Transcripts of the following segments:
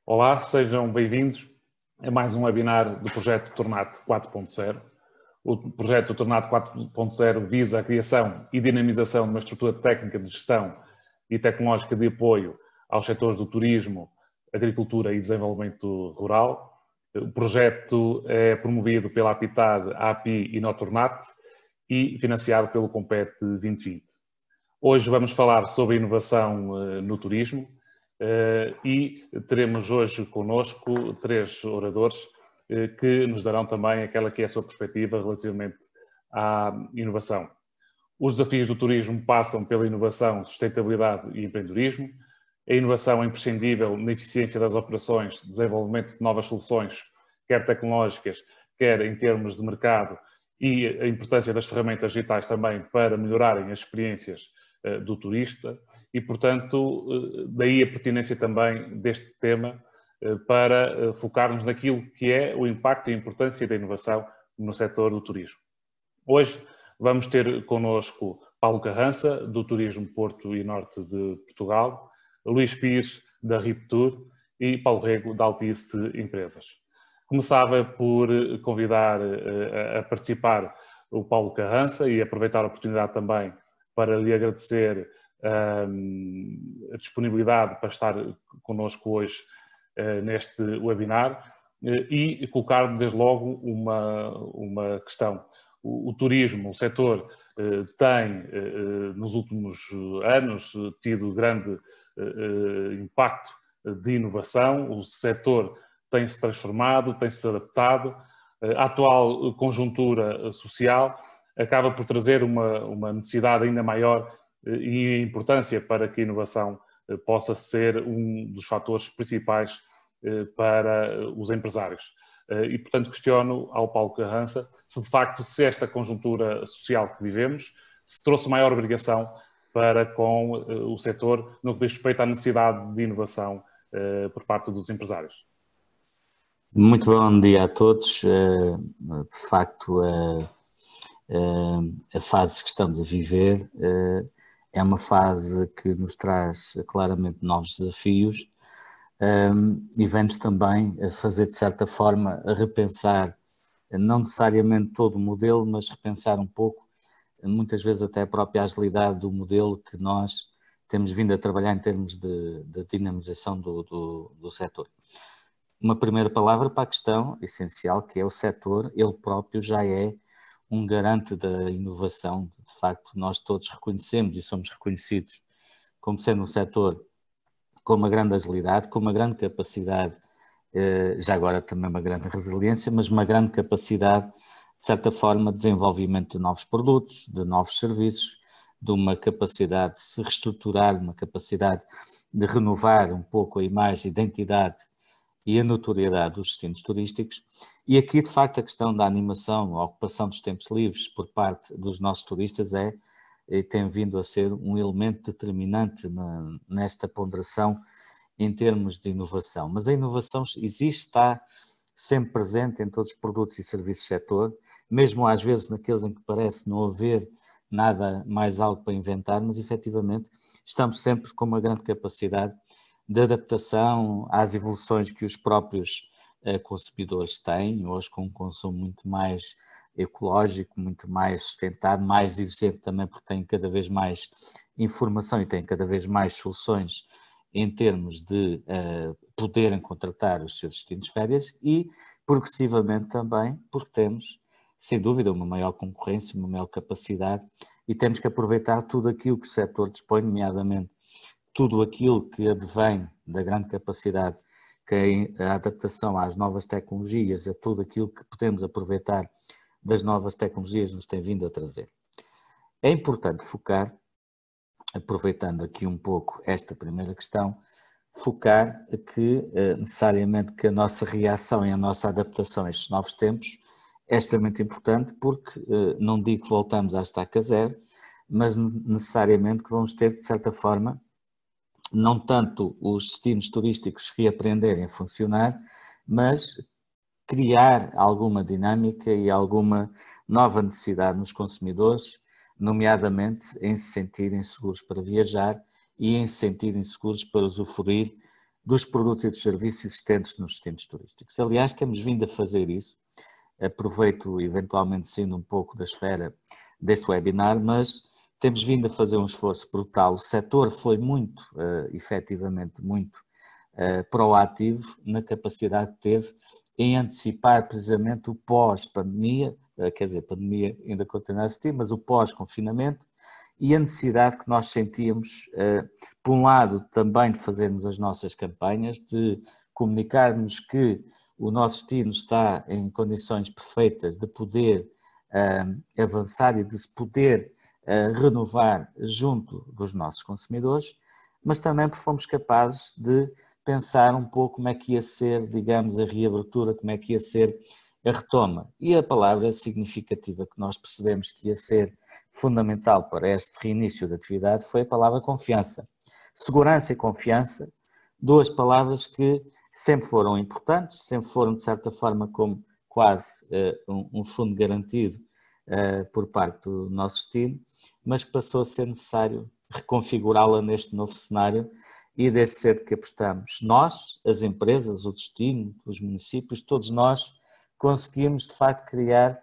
Olá, sejam bem-vindos a mais um webinar do projeto Tornate 4.0. O projeto Tornate 4.0 visa a criação e dinamização de uma estrutura técnica de gestão e tecnológica de apoio aos setores do turismo, agricultura e desenvolvimento rural. O projeto é promovido pela APITAD, API e Notornate e financiado pelo Compete 2020. Hoje vamos falar sobre inovação no turismo e teremos hoje connosco três oradores que nos darão também aquela que é a sua perspectiva relativamente à inovação. Os desafios do turismo passam pela inovação, sustentabilidade e empreendedorismo. A inovação é imprescindível na eficiência das operações, desenvolvimento de novas soluções, quer tecnológicas, quer em termos de mercado, e a importância das ferramentas digitais também para melhorarem as experiências do turista e, portanto, daí a pertinência também deste tema para focarmos naquilo que é o impacto e a importância da inovação no setor do turismo. Hoje vamos ter connosco Paulo Carrança, do Turismo Porto e Norte de Portugal, Luís Pires, da Riptour e Paulo Rego, da Altice Empresas. Começava por convidar a participar o Paulo Carrança e aproveitar a oportunidade também para lhe agradecer a disponibilidade para estar connosco hoje neste webinar e colocar desde logo uma questão. O turismo, o setor, tem nos últimos anos tido grande impacto de inovação, o setor tem-se transformado, tem-se adaptado. A atual conjuntura social acaba por trazer uma necessidade ainda maior e a importância para que a inovação possa ser um dos fatores principais para os empresários. E, portanto, questiono ao Paulo Carrança se, de facto, se esta conjuntura social que vivemos se trouxe maior obrigação para com o setor no que diz respeito à necessidade de inovação por parte dos empresários. Muito bom dia a todos. De facto, a fase que estamos a viver é uma fase que nos traz claramente novos desafios e vem-nos também a fazer, de certa forma, a repensar, não necessariamente todo o modelo, mas repensar um pouco, muitas vezes até a própria agilidade do modelo que nós temos vindo a trabalhar em termos de dinamização do setor. Uma primeira palavra para a questão essencial, que é o setor, ele próprio já é um garante da inovação. De facto, nós todos reconhecemos e somos reconhecidos como sendo um setor com uma grande agilidade, com uma grande capacidade, já agora também uma grande resiliência, mas uma grande capacidade, de certa forma, de desenvolvimento de novos produtos, de novos serviços, de uma capacidade de se reestruturar, uma capacidade de renovar um pouco a imagem, a identidade e a notoriedade dos destinos turísticos. E aqui, de facto, a questão da animação, a ocupação dos tempos livres por parte dos nossos turistas tem vindo a ser um elemento determinante nesta ponderação em termos de inovação. Mas a inovação existe, está sempre presente em todos os produtos e serviços do setor, mesmo às vezes naqueles em que parece não haver nada mais algo para inventar, mas efetivamente estamos sempre com uma grande capacidade de adaptação às evoluções que os próprios consumidores têm, hoje com um consumo muito mais ecológico, muito mais sustentado, mais exigente também porque têm cada vez mais informação e têm cada vez mais soluções em termos de poderem contratar os seus destinos de férias e progressivamente também porque temos, sem dúvida, uma maior concorrência, uma maior capacidade e temos que aproveitar tudo aquilo que o setor dispõe, nomeadamente tudo aquilo que advém da grande capacidade que é a adaptação às novas tecnologias, a tudo aquilo que podemos aproveitar das novas tecnologias nos tem vindo a trazer. É importante focar, aproveitando aqui um pouco esta primeira questão, focar que necessariamente que a nossa reação e a nossa adaptação a estes novos tempos é extremamente importante porque não digo que voltamos à estaca zero, mas necessariamente que vamos ter, de certa forma, não tanto os destinos turísticos reaprenderem a funcionar, mas criar alguma dinâmica e alguma nova necessidade nos consumidores, nomeadamente em se sentirem seguros para viajar e em se sentirem seguros para usufruir dos produtos e dos serviços existentes nos destinos turísticos. Aliás, temos vindo a fazer isso. Aproveito eventualmente sendo um pouco da esfera deste webinar, mas temos vindo a fazer um esforço brutal. O setor foi muito, efetivamente, muito proativo na capacidade que teve em antecipar precisamente o pós-pandemia, quer dizer, a pandemia ainda continua a existir, mas o pós-confinamento, e a necessidade que nós sentíamos, por um lado, também de fazermos as nossas campanhas, de comunicarmos que o nosso destino está em condições perfeitas de poder avançar e de se poder renovar junto dos nossos consumidores, mas também porque fomos capazes de pensar um pouco como é que ia ser, digamos, a reabertura, como é que ia ser a retoma. E a palavra significativa que nós percebemos que ia ser fundamental para este reinício da atividade foi a palavra confiança. Segurança e confiança, duas palavras que sempre foram importantes, sempre foram de certa forma como quase um fundo garantido por parte do nosso destino, mas que passou a ser necessário reconfigurá-la neste novo cenário e desde cedo que apostamos. Nós, as empresas, o destino, os municípios, todos nós conseguimos de facto criar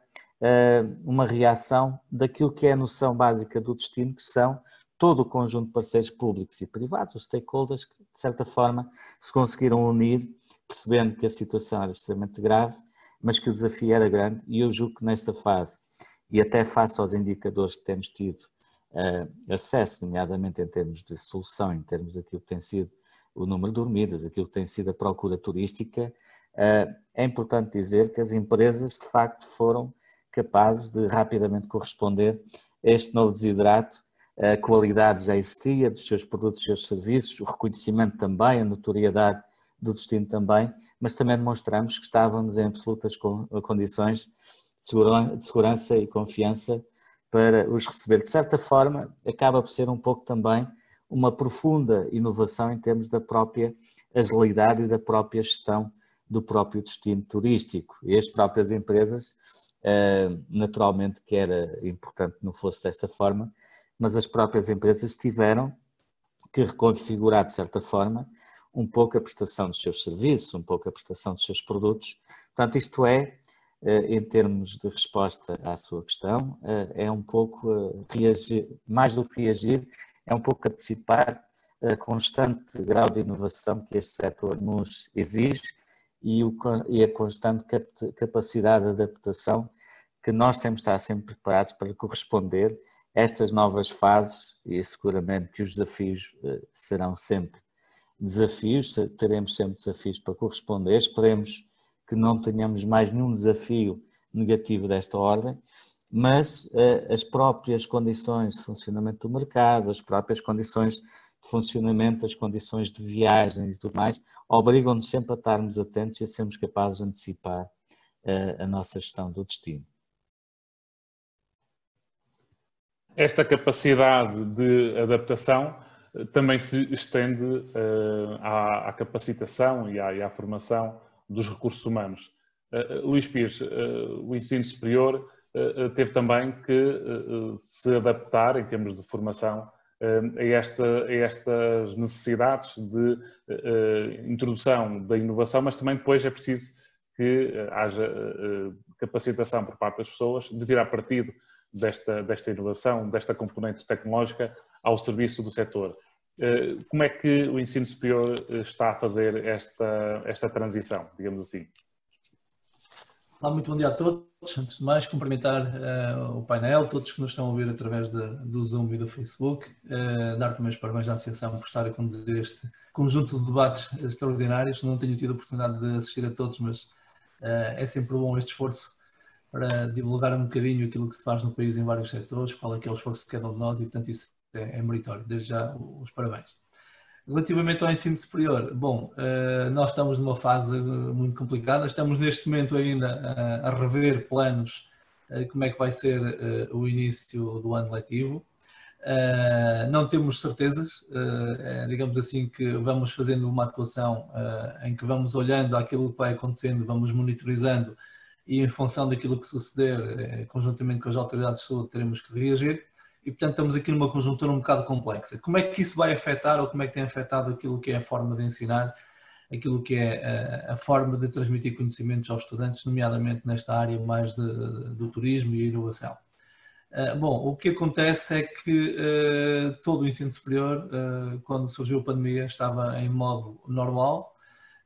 uma reação daquilo que é a noção básica do destino, que são todo o conjunto de parceiros públicos e privados, os stakeholders, que de certa forma se conseguiram unir, percebendo que a situação era extremamente grave, mas que o desafio era grande, e eu julgo que nesta fase, e até face aos indicadores que temos tido acesso, nomeadamente em termos de solução, em termos daquilo que tem sido o número de dormidas, aquilo que tem sido a procura turística, é importante dizer que as empresas de facto foram capazes de rapidamente corresponder a este novo desidrato. A qualidade já existia dos seus produtos e dos seus serviços, o reconhecimento também, a notoriedade do destino também, mas também demonstramos que estávamos em absolutas condições de segurança e confiança para os receber. De certa forma, acaba por ser um pouco também uma profunda inovação em termos da própria agilidade e da própria gestão do próprio destino turístico. E as próprias empresas, naturalmente que era importante que não fosse desta forma, mas as próprias empresas tiveram que reconfigurar de certa forma um pouco a prestação dos seus serviços, um pouco a prestação dos seus produtos. Portanto, isto é, em termos de resposta à sua questão, é um pouco reagir, mais do que reagir, é um pouco antecipar a constante grau de inovação que este setor nos exige e a constante capacidade de adaptação que nós temos de estar sempre preparados para corresponder a estas novas fases, e seguramente que os desafios serão sempre desafios, teremos sempre desafios para corresponder, esperemos que não tenhamos mais nenhum desafio negativo desta ordem, mas as próprias condições de funcionamento do mercado, as próprias condições de funcionamento, as condições de viagem e tudo mais, obrigam-nos sempre a estarmos atentos e a sermos capazes de antecipar a nossa gestão do destino. Esta capacidade de adaptação também se estende à capacitação e à formação dos recursos humanos. Luís Pires, o ensino superior teve também que se adaptar em termos de formação a estas necessidades de introdução da inovação, mas também depois é preciso que haja capacitação por parte das pessoas de tirar partido desta inovação, desta componente tecnológica ao serviço do setor. Como é que o ensino superior está a fazer esta transição, digamos assim? Olá, muito bom dia a todos. Antes de mais, cumprimentar o painel, todos que nos estão a ouvir através do Zoom e do Facebook. Dar também os parabéns à Associação por estar a conduzir este conjunto de debates extraordinários. Não tenho tido a oportunidade de assistir a todos, mas é sempre bom este esforço para divulgar um bocadinho aquilo que se faz no país em vários setores, qual é que é o esforço de cada um de nós, e portanto isso é meritório. Desde já os parabéns. Relativamente ao ensino superior, bom, nós estamos numa fase muito complicada, estamos neste momento ainda a rever planos, como é que vai ser o início do ano letivo. Não temos certezas, digamos assim que vamos fazendo uma atuação em que vamos olhando aquilo que vai acontecendo, vamos monitorizando e em função daquilo que suceder, conjuntamente com as autoridades de saúde, teremos que reagir. E, portanto, estamos aqui numa conjuntura um bocado complexa. Como é que isso vai afetar ou como é que tem afetado aquilo que é a forma de ensinar aquilo que é a forma de transmitir conhecimentos aos estudantes, nomeadamente nesta área mais do turismo e inovação. Bom, o que acontece é que todo o ensino superior, quando surgiu a pandemia, estava em modo normal.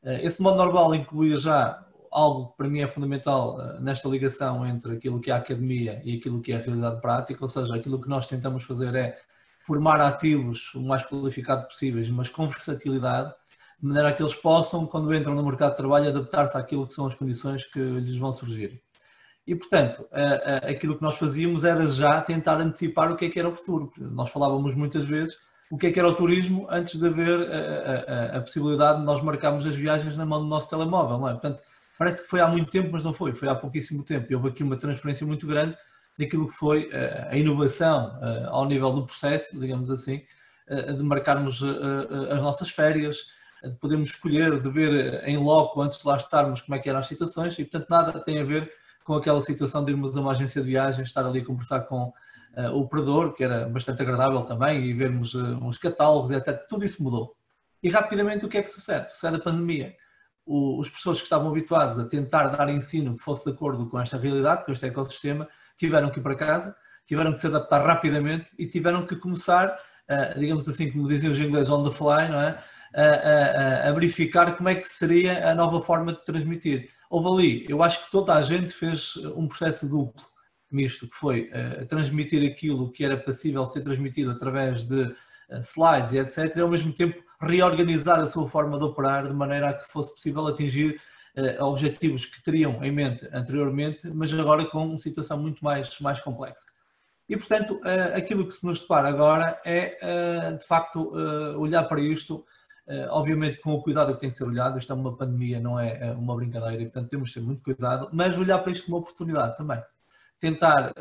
Esse modo normal incluía já algo que para mim é fundamental nesta ligação entre aquilo que é a academia e aquilo que é a realidade prática, ou seja, aquilo que nós tentamos fazer é formar ativos o mais qualificado possíveis, mas com versatilidade, de maneira que eles possam, quando entram no mercado de trabalho, adaptar-se àquilo que são as condições que lhes vão surgir. E, portanto, aquilo que nós fazíamos era já tentar antecipar o que era o futuro. Nós falávamos muitas vezes o que era o turismo antes de haver a possibilidade de nós marcarmos as viagens na mão do nosso telemóvel, não é? Portanto, parece que foi há muito tempo, mas não foi há pouquíssimo tempo. E houve aqui uma transferência muito grande daquilo que foi a inovação ao nível do processo, digamos assim, de marcarmos as nossas férias, de podermos escolher, de ver em loco, antes de lá estarmos, como é que eram as situações, e portanto nada tem a ver com aquela situação de irmos a uma agência de viagens, estar ali a conversar com o operador, que era bastante agradável também, e vermos uns catálogos, etc. Tudo isso mudou. E rapidamente o que é que sucede? Sucede a pandemia. Os professores que estavam habituados a tentar dar ensino que fosse de acordo com esta realidade, com este ecossistema, tiveram que ir para casa, tiveram que se adaptar rapidamente e tiveram que começar, digamos assim, como diziam os ingleses, on the fly, não é? A verificar como é que seria a nova forma de transmitir. Houve ali, eu acho que toda a gente fez um processo duplo, misto, que foi transmitir aquilo que era passível de ser transmitido através de slides e etc, e ao mesmo tempo reorganizar a sua forma de operar de maneira a que fosse possível atingir objetivos que teriam em mente anteriormente, mas agora com uma situação muito mais complexa. E, portanto, aquilo que se nos depara agora é, de facto, olhar para isto, obviamente com o cuidado que tem que ser olhado. Isto é uma pandemia, não é uma brincadeira, e, portanto, temos de ter muito cuidado, mas olhar para isto como uma oportunidade também. Tentar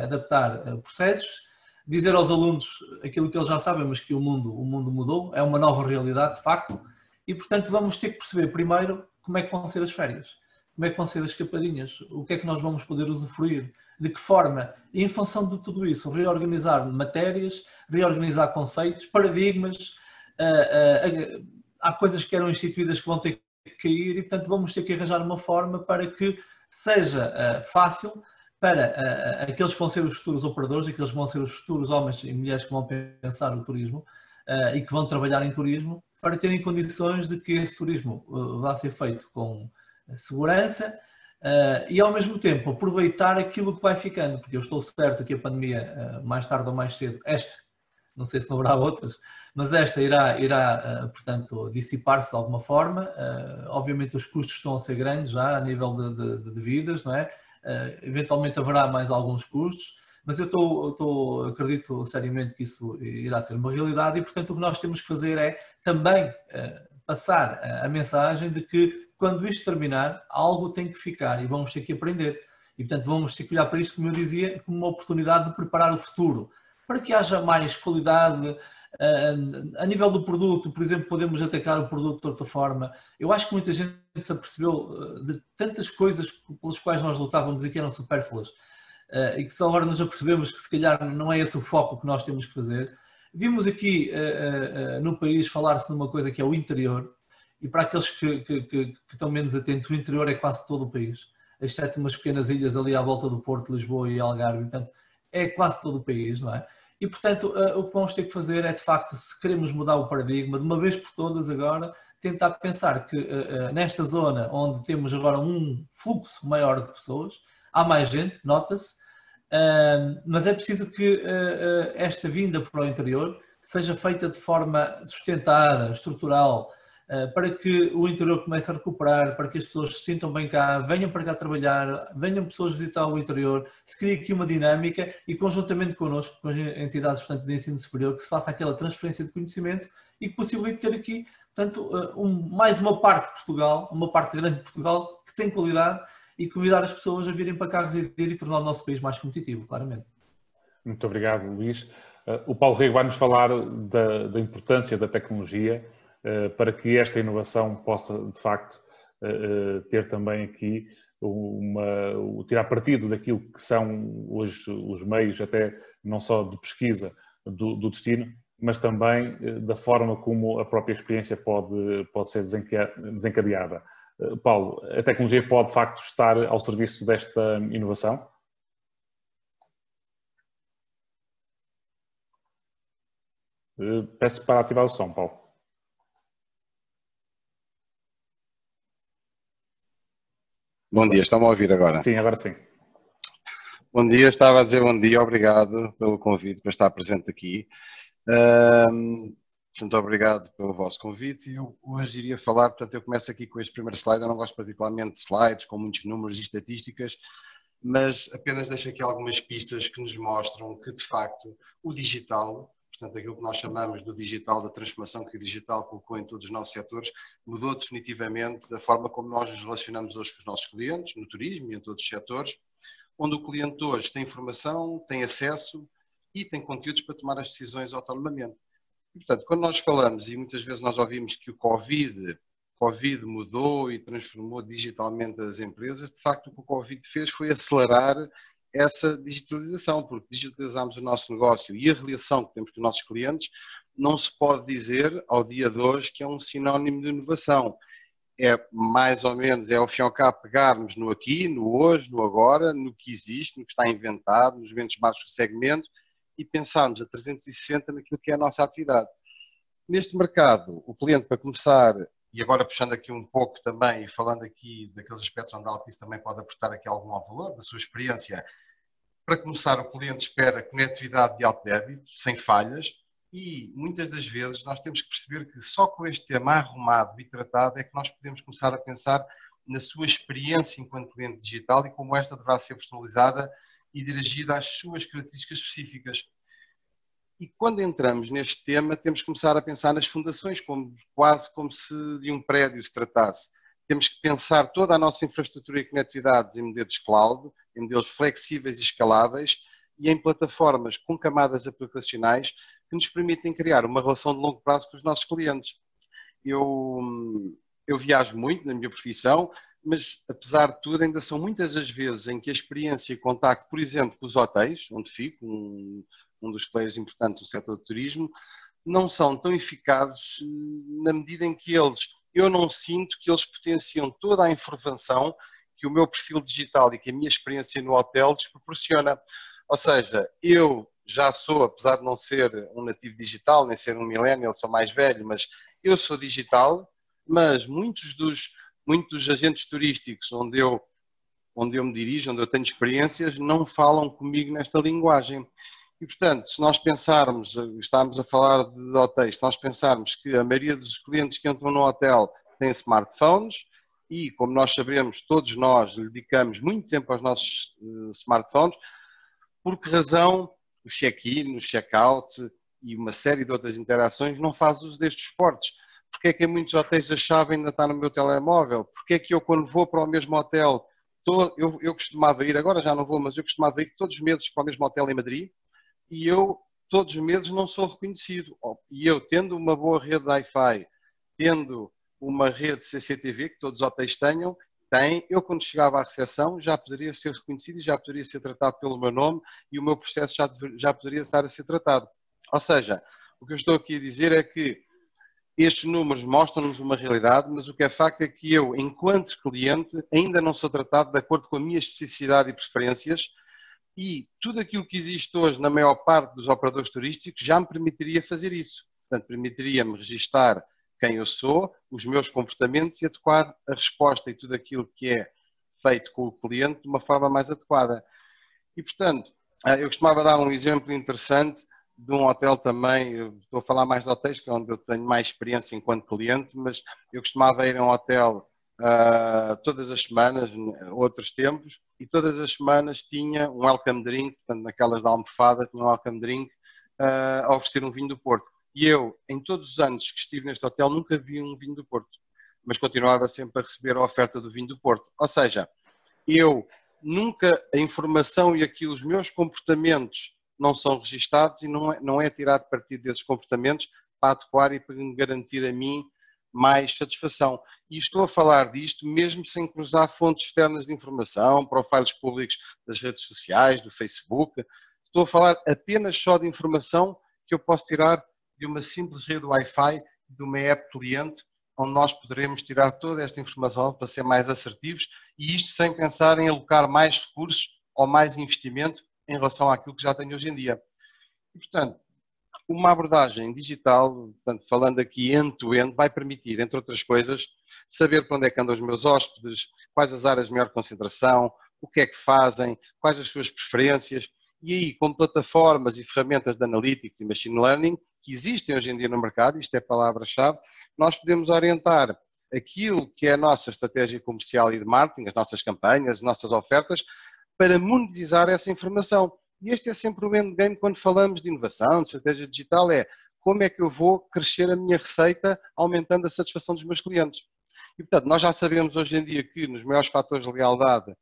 adaptar processos, dizer aos alunos aquilo que eles já sabem, mas que o mundo mudou, é uma nova realidade, de facto, e, portanto, vamos ter que perceber primeiro como é que vão ser as férias, como é que vão ser as escapadinhas, o que é que nós vamos poder usufruir, de que forma, e em função de tudo isso, reorganizar matérias, reorganizar conceitos, paradigmas. Há coisas que eram instituídas que vão ter que cair e, portanto, vamos ter que arranjar uma forma para que seja fácil para aqueles que vão ser os futuros operadores, aqueles que vão ser os futuros homens e mulheres que vão pensar o turismo e que vão trabalhar em turismo, para terem condições de que esse turismo vá ser feito com segurança e, ao mesmo tempo, aproveitar aquilo que vai ficando, porque eu estou certo que a pandemia, mais tarde ou mais cedo, não sei se não haverá outras, mas esta irá portanto, dissipar-se de alguma forma. Obviamente os custos estão a ser grandes já a nível de vidas, não é? Eventualmente haverá mais alguns custos, mas eu acredito seriamente que isso irá ser uma realidade e, portanto, o que nós temos que fazer é também passar a mensagem de que quando isto terminar, algo tem que ficar e vamos ter que aprender. E, portanto, vamos ter que olhar para isto, como eu dizia, como uma oportunidade de preparar o futuro, para que haja mais qualidade a nível do produto. Por exemplo, podemos atacar o produto de outra forma. Eu acho que muita gente se apercebeu de tantas coisas pelas quais nós lutávamos e que eram supérfluas e que só agora nos apercebemos que se calhar não é esse o foco que nós temos que fazer. Vimos aqui no país falar-se numa coisa que é o interior, e para aqueles que estão menos atentos, o interior é quase todo o país, exceto umas pequenas ilhas ali à volta do Porto, Lisboa e Algarve. Portanto, é quase todo o país, não é? E, portanto, o que vamos ter que fazer é, de facto, se queremos mudar o paradigma, de uma vez por todas agora, tentar pensar que nesta zona onde temos agora um fluxo maior de pessoas, há mais gente, nota-se, mas é preciso que esta vinda para o interior seja feita de forma sustentada, estrutural, para que o interior comece a recuperar, para que as pessoas se sintam bem cá, venham para cá trabalhar, venham pessoas visitar o interior, se crie aqui uma dinâmica e, conjuntamente connosco, com as entidades, portanto, de ensino superior, que se faça aquela transferência de conhecimento e que possibilite ter aqui, portanto, mais uma parte de Portugal, uma parte grande de Portugal, que tem qualidade, e convidar as pessoas a virem para cá residir e tornar o nosso país mais competitivo, claramente. Muito obrigado, Luís. O Paulo Rego vai-nos falar da importância da tecnologia para que esta inovação possa, de facto, ter também aqui tirar partido daquilo que são hoje os meios, até não só de pesquisa do destino, mas também da forma como a própria experiência pode ser desencadeada. Paulo, a tecnologia pode, de facto, estar ao serviço desta inovação? Peço para ativar o som, Paulo. Bom dia, estão-me a ouvir agora? Sim, agora sim. Bom dia, estava a dizer bom dia, obrigado pelo convite para estar presente aqui. Muito obrigado pelo vosso convite. Eu hoje iria falar, portanto, eu começo aqui com este primeiro slide. Eu não gosto particularmente de slides com muitos números e estatísticas, mas apenas deixo aqui algumas pistas que nos mostram que, de facto, o digital, portanto, aquilo que nós chamamos do digital, da transformação que o digital colocou em todos os nossos setores, mudou definitivamente a forma como nós nos relacionamos hoje com os nossos clientes, no turismo e em todos os setores, onde o cliente hoje tem informação, tem acesso e tem conteúdos para tomar as decisões autonomamente. E, portanto, quando nós falamos, e muitas vezes nós ouvimos que o Covid mudou e transformou digitalmente as empresas, de facto o que o Covid fez foi acelerar essa digitalização, porque digitalizamos o nosso negócio e a relação que temos com os nossos clientes, não se pode dizer ao dia de hoje que é um sinónimo de inovação. É mais ou menos, é ao fim e ao cabo pegarmos no aqui, no hoje, no agora, no que existe, no que está inventado, nos benchmarks do segmento e pensarmos a 360 naquilo que é a nossa atividade. Neste mercado, o cliente, para começar, e agora puxando aqui um pouco também e falando aqui daqueles aspectos onde a Altice também pode aportar aqui algum valor da sua experiência, para começar o cliente espera conectividade de alto débito, sem falhas, e muitas das vezes nós temos que perceber que só com este tema arrumado e tratado é que nós podemos começar a pensar na sua experiência enquanto cliente digital e como esta deverá ser personalizada e dirigida às suas características específicas. E quando entramos neste tema, temos que começar a pensar nas fundações, quase como se de um prédio se tratasse. Temos que pensar toda a nossa infraestrutura e conectividades em modelos cloud, em modelos flexíveis e escaláveis e em plataformas com camadas aplicacionais que nos permitem criar uma relação de longo prazo com os nossos clientes. Eu viajo muito na minha profissão, mas apesar de tudo ainda são muitas as vezes em que a experiência e contacto, por exemplo, com os hotéis, onde fico, um dos players importantes do setor do turismo, não são tão eficazes na medida em que eu não sinto que eles potenciam toda a informação que o meu perfil digital e que a minha experiência no hotel lhes proporciona. Ou seja, eu já sou, apesar de não ser um nativo digital, nem ser um millennial, sou mais velho, mas eu sou digital, mas muitos dos agentes turísticos onde eu me dirijo, onde eu tenho experiências, não falam comigo nesta linguagem. E, portanto, se nós pensarmos, estamos a falar de hotéis, se nós pensarmos que a maioria dos clientes que entram no hotel têm smartphones e, como nós sabemos, todos nós dedicamos muito tempo aos nossos smartphones, por que razão o check-in, o check-out e uma série de outras interações não faz uso destes suportes? Porque é que em muitos hotéis a chave ainda está no meu telemóvel? Porque é que eu, quando vou para o mesmo hotel, eu costumava ir, agora já não vou, mas eu costumava ir todos os meses para o mesmo hotel em Madrid, e eu, todos os meses, não sou reconhecido. E eu, tendo uma boa rede de Wi-Fi, tendo uma rede CCTV, que todos os hotéis eu, quando chegava à recepção, já poderia ser reconhecido e já poderia ser tratado pelo meu nome e o meu processo já poderia estar a ser tratado. Ou seja, o que eu estou aqui a dizer é que estes números mostram-nos uma realidade, mas o que é facto é que eu, enquanto cliente, ainda não sou tratado de acordo com a minha especificidade e preferências. E tudo aquilo que existe hoje na maior parte dos operadores turísticos já me permitiria fazer isso. Portanto, permitiria-me registar quem eu sou, os meus comportamentos e adequar a resposta e tudo aquilo que é feito com o cliente de uma forma mais adequada. E, portanto, eu costumava dar um exemplo interessante de um hotel também, eu estou a falar mais de hotéis, que é onde eu tenho mais experiência enquanto cliente, mas eu costumava ir a um hotel todas as semanas, outros tempos, e todas as semanas tinha um welcome drink, portanto naquelas da almofada tinha um welcome drink a oferecer um vinho do Porto. E eu, em todos os anos que estive neste hotel, nunca vi um vinho do Porto, mas continuava sempre a receber a oferta do vinho do Porto. Ou seja, eu nunca, a informação e aqui os meus comportamentos não são registados e não é tirado partido desses comportamentos para adequar e para me garantir a mim mais satisfação. E estou a falar disto mesmo sem cruzar fontes externas de informação, profiles públicos das redes sociais, do Facebook. Estou a falar apenas só de informação que eu posso tirar de uma simples rede Wi-Fi, de uma app cliente, onde nós poderemos tirar toda esta informação para ser mais assertivos, e isto sem pensar em alocar mais recursos ou mais investimento em relação àquilo que já tenho hoje em dia. E, portanto, uma abordagem digital, portanto, falando aqui end-to-end, vai permitir, entre outras coisas, saber para onde é que andam os meus hóspedes, quais as áreas de maior concentração, o que é que fazem, quais as suas preferências, e aí, com plataformas e ferramentas de analytics e machine learning, que existem hoje em dia no mercado, isto é a palavra-chave, nós podemos orientar aquilo que é a nossa estratégia comercial e de marketing, as nossas campanhas, as nossas ofertas, para monetizar essa informação. E este é sempre o endgame quando falamos de inovação, de estratégia digital, é como é que eu vou crescer a minha receita aumentando a satisfação dos meus clientes. E, portanto, nós já sabemos hoje em dia que nos maiores fatores de lealdade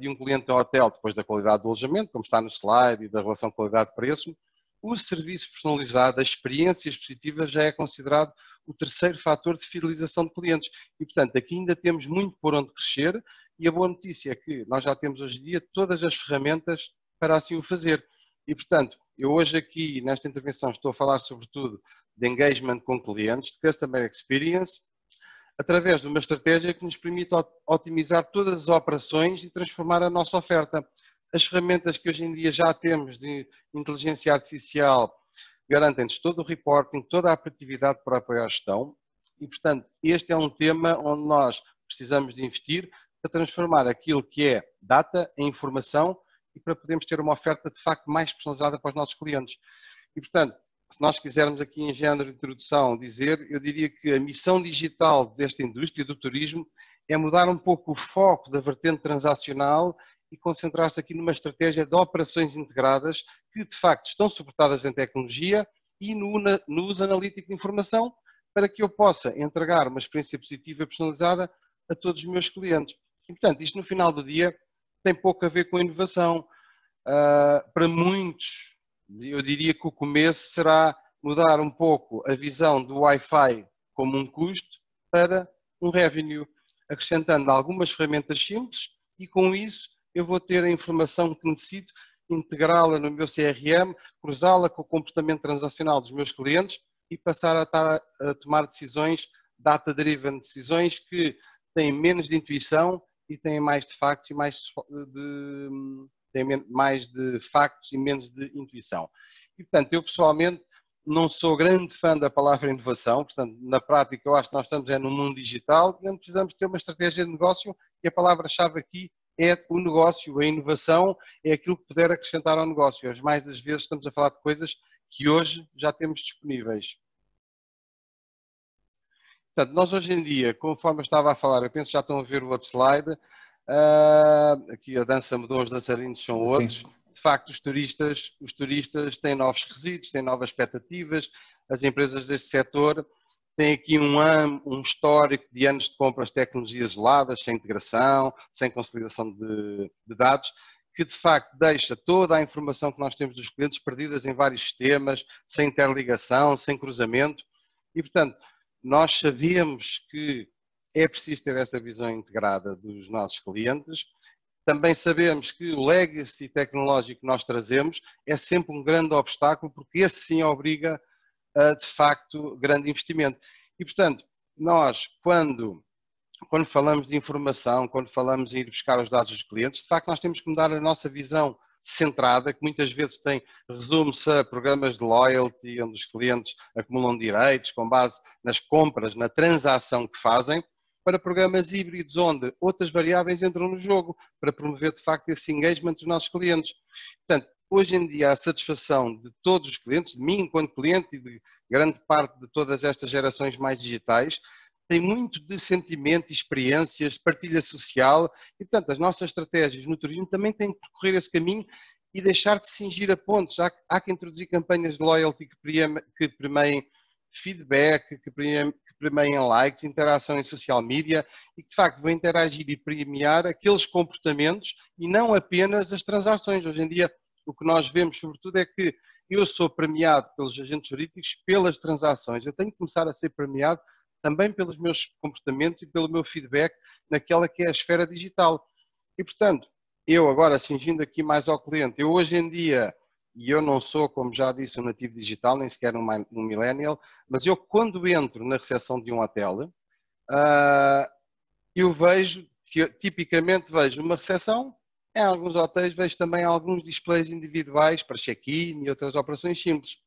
de um cliente ao hotel, depois da qualidade do alojamento, como está no slide, e da relação qualidade-preço, o serviço personalizado, as experiências positivas já é considerado o terceiro fator de fidelização de clientes. E, portanto, aqui ainda temos muito por onde crescer, e a boa notícia é que nós já temos hoje em dia todas as ferramentas para assim o fazer. E, portanto, eu hoje aqui, nesta intervenção, estou a falar sobretudo de engagement com clientes, de customer experience, através de uma estratégia que nos permite otimizar todas as operações e transformar a nossa oferta. As ferramentas que hoje em dia já temos de inteligência artificial garantem-nos todo o reporting, toda a aplicatividade para apoiar a gestão, e, portanto, este é um tema onde nós precisamos de investir para transformar aquilo que é data em informação e para podermos ter uma oferta de facto mais personalizada para os nossos clientes. E, portanto, se nós quisermos aqui em género de introdução dizer, eu diria que a missão digital desta indústria do turismo é mudar um pouco o foco da vertente transacional e concentrar-se aqui numa estratégia de operações integradas que de facto estão suportadas em tecnologia e no uso analítico de informação para que eu possa entregar uma experiência positiva e personalizada a todos os meus clientes. E, portanto, isto no final do dia tem pouco a ver com inovação. Para muitos, eu diria que o começo será mudar um pouco a visão do Wi-Fi como um custo para um revenue, acrescentando algumas ferramentas simples e com isso eu vou ter a informação que necessito, integrá-la no meu CRM, cruzá-la com o comportamento transacional dos meus clientes e passar a tomar decisões data-driven, decisões que têm menos de intuição e têm mais de factos e mais de factos e menos de intuição. E, portanto, eu pessoalmente não sou grande fã da palavra inovação, portanto, na prática eu acho que nós estamos no mundo digital e onde precisamos ter uma estratégia de negócio e a palavra-chave aqui é o negócio, a inovação é aquilo que puder acrescentar ao negócio. As mais das vezes estamos a falar de coisas que hoje já temos disponíveis. Portanto, nós hoje em dia, conforme eu estava a falar, eu penso que já estão a ver o outro slide, aqui a dança mudou, os dançarinos são outros. Sim. De facto, os turistas têm novos requisitos, têm novas expectativas, as empresas deste setor têm aqui um histórico de anos de compras de tecnologias isoladas, sem integração, sem consolidação de dados, que de facto deixa toda a informação que nós temos dos clientes perdidas em vários sistemas, sem interligação, sem cruzamento, e portanto, nós sabemos que é preciso ter essa visão integrada dos nossos clientes. Também sabemos que o legacy tecnológico que nós trazemos é sempre um grande obstáculo, porque esse sim obriga a, de facto, grande investimento. E, portanto, nós, quando falamos de informação, quando falamos em ir buscar os dados dos clientes, de facto, nós temos que mudar a nossa visão centrada, que muitas vezes resume-se a programas de loyalty, onde os clientes acumulam direitos com base nas compras, na transação que fazem, para programas híbridos, onde outras variáveis entram no jogo, para promover, de facto, esse engagement dos nossos clientes. Portanto, hoje em dia, a satisfação de todos os clientes, de mim enquanto cliente e de grande parte de todas estas gerações mais digitais, tem muito de sentimento, experiências, partilha social e, portanto, as nossas estratégias no turismo também têm que percorrer esse caminho e deixar de cingir a pontos. Há que introduzir campanhas de loyalty que premiem feedback, que premiem likes, interação em social media e que, de facto, vão interagir e premiar aqueles comportamentos e não apenas as transações. Hoje em dia, o que nós vemos, sobretudo, é que eu sou premiado pelos agentes jurídicos pelas transações. Eu tenho que começar a ser premiado também pelos meus comportamentos e pelo meu feedback naquela que é a esfera digital. E, portanto, eu agora, cingindo aqui mais ao cliente, eu hoje em dia e eu não sou, como já disse, um nativo digital, nem sequer um millennial, mas eu quando entro na recepção de um hotel, eu vejo, tipicamente vejo uma recepção, em alguns hotéis vejo também alguns displays individuais para check-in e outras operações simples.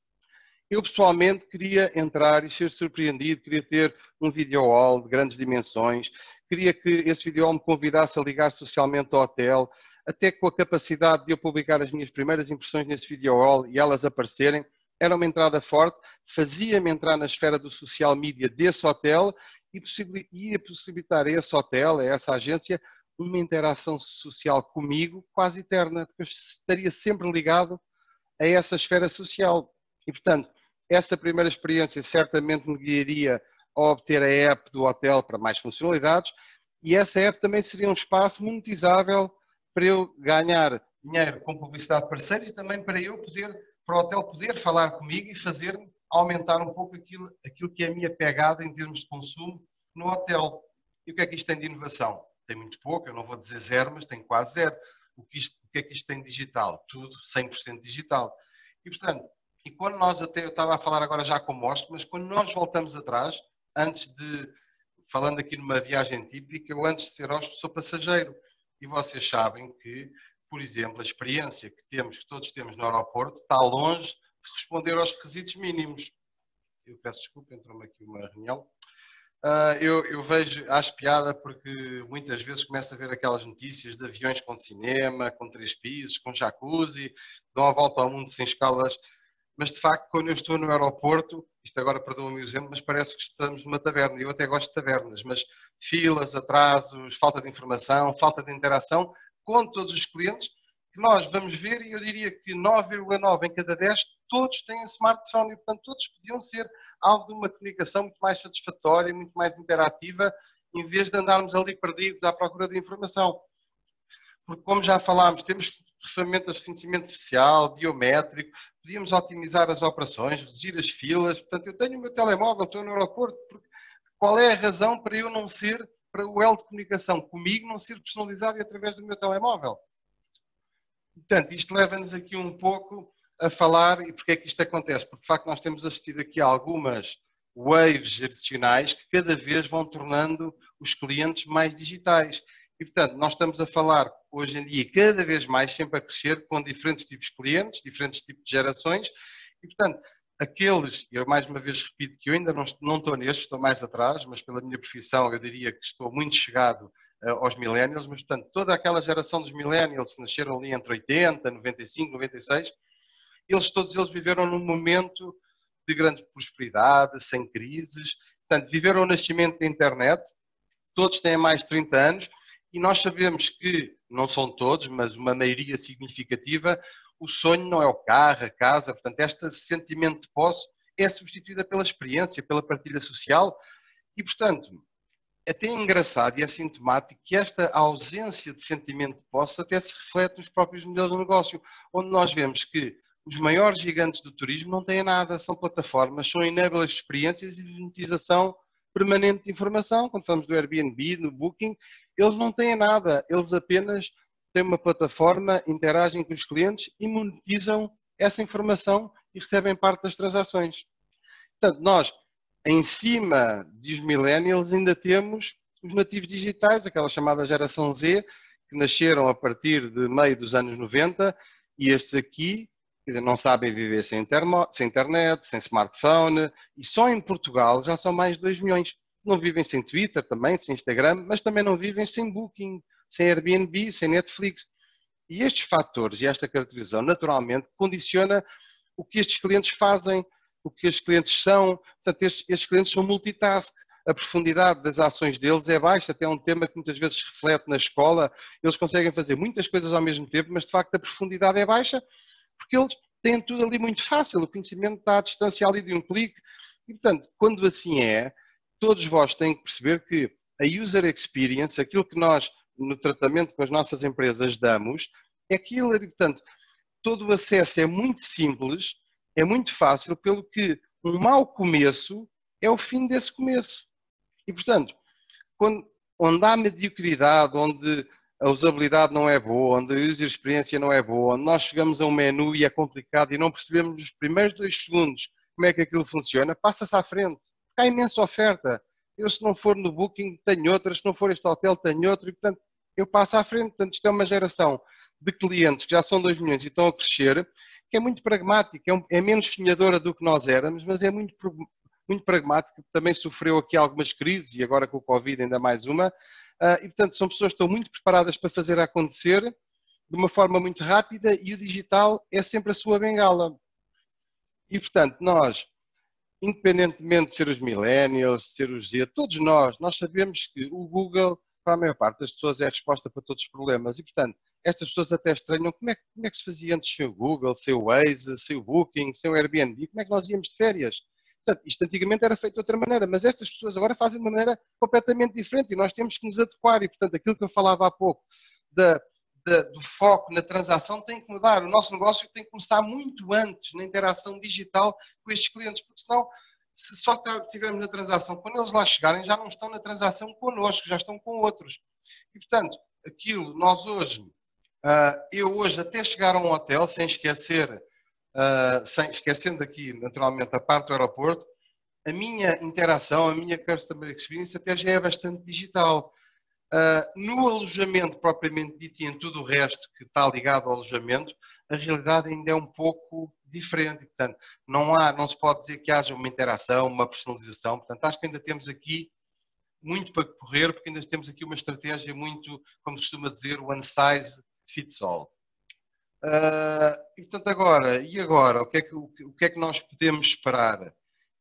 Eu pessoalmente queria entrar e ser surpreendido, queria ter um video wall de grandes dimensões, queria que esse video wall me convidasse a ligar socialmente ao hotel, até com a capacidade de eu publicar as minhas primeiras impressões nesse video wall e elas aparecerem. Era uma entrada forte, fazia-me entrar na esfera do social media desse hotel e ia possibilitar a esse hotel, a essa agência, uma interação social comigo quase eterna, porque eu estaria sempre ligado a essa esfera social. E, portanto, essa primeira experiência certamente me guiaria a obter a app do hotel para mais funcionalidades e essa app também seria um espaço monetizável para eu ganhar dinheiro com publicidade de parceiros e também para o hotel poder falar comigo e fazer-me aumentar um pouco aquilo que é a minha pegada em termos de consumo no hotel. E o que é que isto tem de inovação? Tem muito pouco, eu não vou dizer zero, mas tem quase zero. O que é que isto tem de digital? Tudo 100% digital. E, portanto, quando eu estava a falar agora já com o Mostre, mas quando nós voltamos atrás, falando aqui numa viagem típica, eu antes de ser hóspede sou passageiro. E vocês sabem que, por exemplo, a experiência que todos temos no aeroporto, está longe de responder aos requisitos mínimos. Eu peço desculpa, entrou-me aqui uma reunião. Eu vejo, acho piada porque muitas vezes começo a ver aquelas notícias de aviões com cinema, com 3 pisos, com jacuzzi, dão a volta ao mundo sem escalas, mas de facto quando eu estou no aeroporto, isto agora perdoa-me o exemplo, mas parece que estamos numa taberna, eu até gosto de tabernas, mas filas, atrasos, falta de informação, falta de interação com todos os clientes, que nós vamos ver e eu diria que 9,9 em cada 10 todos têm smartphone e portanto todos podiam ser alvo de uma comunicação muito mais satisfatória, muito mais interativa, em vez de andarmos ali perdidos à procura de informação. Porque, como já falámos, temos ferramentas de reconhecimento facial, biométrico, podíamos otimizar as operações, reduzir as filas. Portanto, eu tenho o meu telemóvel, estou no aeroporto. Qual é a razão para eu não ser, para o elo de comunicação comigo não ser personalizado através do meu telemóvel? Portanto, isto leva-nos aqui um pouco a falar e porque é que isto acontece. Porque, de facto, nós temos assistido aqui a algumas waves adicionais que cada vez vão tornando os clientes mais digitais. E, portanto, nós estamos a falar hoje em dia cada vez mais, sempre a crescer, com diferentes tipos de clientes, diferentes tipos de gerações. E, portanto, eu mais uma vez repito que eu ainda não estou neste, estou mais atrás, mas pela minha profissão eu diria que estou muito chegado aos millennials, mas, portanto, toda aquela geração dos millennials que nasceram ali entre 80, 95, 96, todos eles viveram num momento de grande prosperidade, sem crises, portanto, viveram o nascimento da internet, todos têm mais de 30 anos, e nós sabemos que, não são todos, mas uma maioria significativa, o sonho não é o carro, a casa, portanto, este sentimento de posse é substituída pela experiência, pela partilha social, e, portanto, é até engraçado e é sintomático que esta ausência de sentimento de posse até se reflete nos próprios modelos de negócio, onde nós vemos que os maiores gigantes do turismo não têm nada, são plataformas, são enablers de experiências e de monetização permanente de informação. Quando falamos do Airbnb, no Booking, eles não têm nada, eles apenas têm uma plataforma, interagem com os clientes e monetizam essa informação e recebem parte das transações. Portanto, nós, em cima dos millennials, ainda temos os nativos digitais, aquela chamada geração Z, que nasceram a partir de meio dos anos 90, e estes aqui não sabem viver sem internet, sem smartphone, e só em Portugal já são mais de 2 milhões. Não vivem sem Twitter também, sem Instagram, mas também não vivem sem Booking, sem Airbnb, sem Netflix. E estes fatores e esta caracterização, naturalmente, condiciona o que estes clientes fazem, o que estes clientes são. Portanto, estes clientes são multitask. A profundidade das ações deles é baixa, até é um tema que muitas vezes se reflete na escola. Eles conseguem fazer muitas coisas ao mesmo tempo, mas de facto a profundidade é baixa, porque eles têm tudo ali muito fácil, o conhecimento está à distância ali de um clique. E, portanto, quando assim é, todos vós têm que perceber que a user experience, aquilo que nós, no tratamento com as nossas empresas, damos, é aquilo, e, portanto, todo o acesso é muito simples, é muito fácil, pelo que um mau começo é o fim desse começo. E, portanto, onde há mediocridade, onde a usabilidade não é boa, onde a user experiência não é boa, onde nós chegamos a um menu e é complicado e não percebemos nos primeiros 2 segundos como é que aquilo funciona, passa-se à frente. Porque há imensa oferta. Eu, se não for no Booking, tenho outra, se não for este hotel, tenho outro, e portanto, eu passo à frente. Portanto, isto é uma geração de clientes que já são 2 milhões e estão a crescer, que é muito pragmática, é menos sonhadora do que nós éramos, mas é muito pragmática, também sofreu aqui algumas crises e agora com o Covid ainda mais uma, e portanto são pessoas que estão muito preparadas para fazer acontecer de uma forma muito rápida e o digital é sempre a sua bengala. E portanto nós, independentemente de ser os millennials, de ser os Z, todos nós sabemos que o Google, para a maior parte das pessoas, é a resposta para todos os problemas e portanto estas pessoas até estranham como é que se fazia antes sem o Google, sem o Waze, sem o Booking, sem o Airbnb, como é que nós íamos de férias? Portanto, isto antigamente era feito de outra maneira, mas estas pessoas agora fazem de uma maneira completamente diferente e nós temos que nos adequar e, portanto, aquilo que eu falava há pouco do foco na transação tem que mudar. O nosso negócio tem que começar muito antes na interação digital com estes clientes, porque senão, se só estivermos na transação, quando eles lá chegarem, já não estão na transação connosco, já estão com outros. E, portanto, aquilo, nós hoje, eu hoje até chegar a um hotel, esquecendo aqui, naturalmente, a parte do aeroporto, a minha interação, a minha customer experience até já é bastante digital. No alojamento propriamente dito e em tudo o resto que está ligado ao alojamento, a realidade ainda é um pouco diferente. Portanto, não se pode dizer que haja uma interação, uma personalização. Portanto, acho que ainda temos aqui muito para correr, porque ainda temos aqui uma estratégia muito, como costuma dizer, one size fits all. E portanto agora, o que é que nós podemos esperar?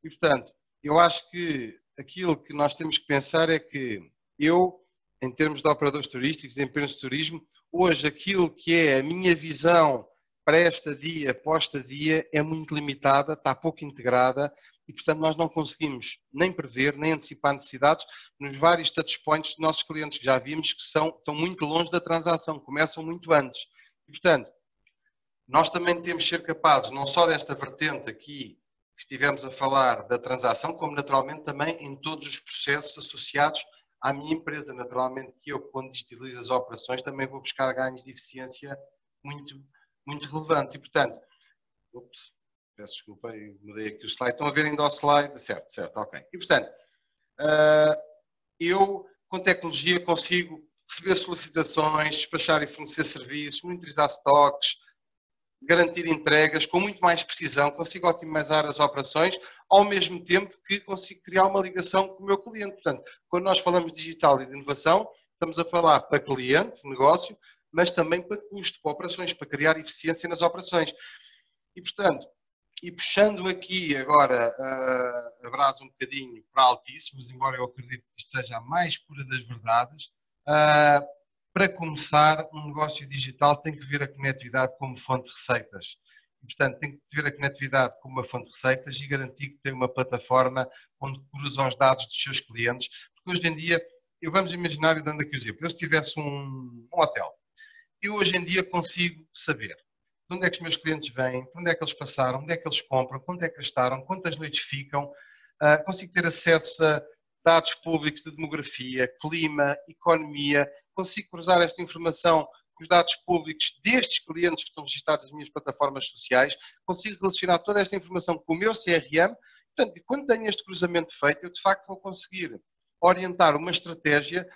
E portanto, eu acho que aquilo que nós temos que pensar é que em termos de operadores turísticos, em termos de turismo, hoje aquilo que é a minha visão pré-estadia, pós-estadia é muito limitada, está pouco integrada e portanto nós não conseguimos nem prever, nem antecipar necessidades nos vários touchpoints dos nossos clientes que já vimos que estão muito longe da transação, começam muito antes. E portanto, nós também temos que ser capazes, não só desta vertente aqui que estivemos a falar da transação, como naturalmente também em todos os processos associados à minha empresa. Naturalmente que eu, quando digitalizo as operações, também vou buscar ganhos de eficiência muito, muito relevantes. E portanto, peço desculpa, mudei aqui o slide. Estão a ver ainda o slide? Certo, ok. E portanto, eu com tecnologia consigo receber solicitações, despachar e fornecer serviços, monitorizar stocks, garantir entregas com muito mais precisão, consigo otimizar as operações, ao mesmo tempo que consigo criar uma ligação com o meu cliente. Portanto, quando nós falamos de digital e de inovação, estamos a falar para cliente, negócio, mas também para custo, para operações, para criar eficiência nas operações. E, portanto, puxando aqui agora a brasa um bocadinho para altíssimos, embora eu acredite que isto seja a mais pura das verdades, para começar, um negócio digital tem que ver a conectividade como fonte de receitas. E, portanto, tem que ver a conectividade como uma fonte de receitas e garantir que tem uma plataforma onde cruza os dados dos seus clientes. Porque hoje em dia, vamos imaginar, dando aqui o exemplo, eu se tivesse um hotel, eu hoje em dia consigo saber de onde é que os meus clientes vêm, por onde é que eles passaram, onde é que eles compram, quanto é que gastaram, quantas noites ficam, consigo ter acesso a dados públicos de demografia, clima, economia, consigo cruzar esta informação com os dados públicos destes clientes que estão registrados nas minhas plataformas sociais, consigo relacionar toda esta informação com o meu CRM, portanto, quando tenho este cruzamento feito, eu de facto vou conseguir orientar uma estratégia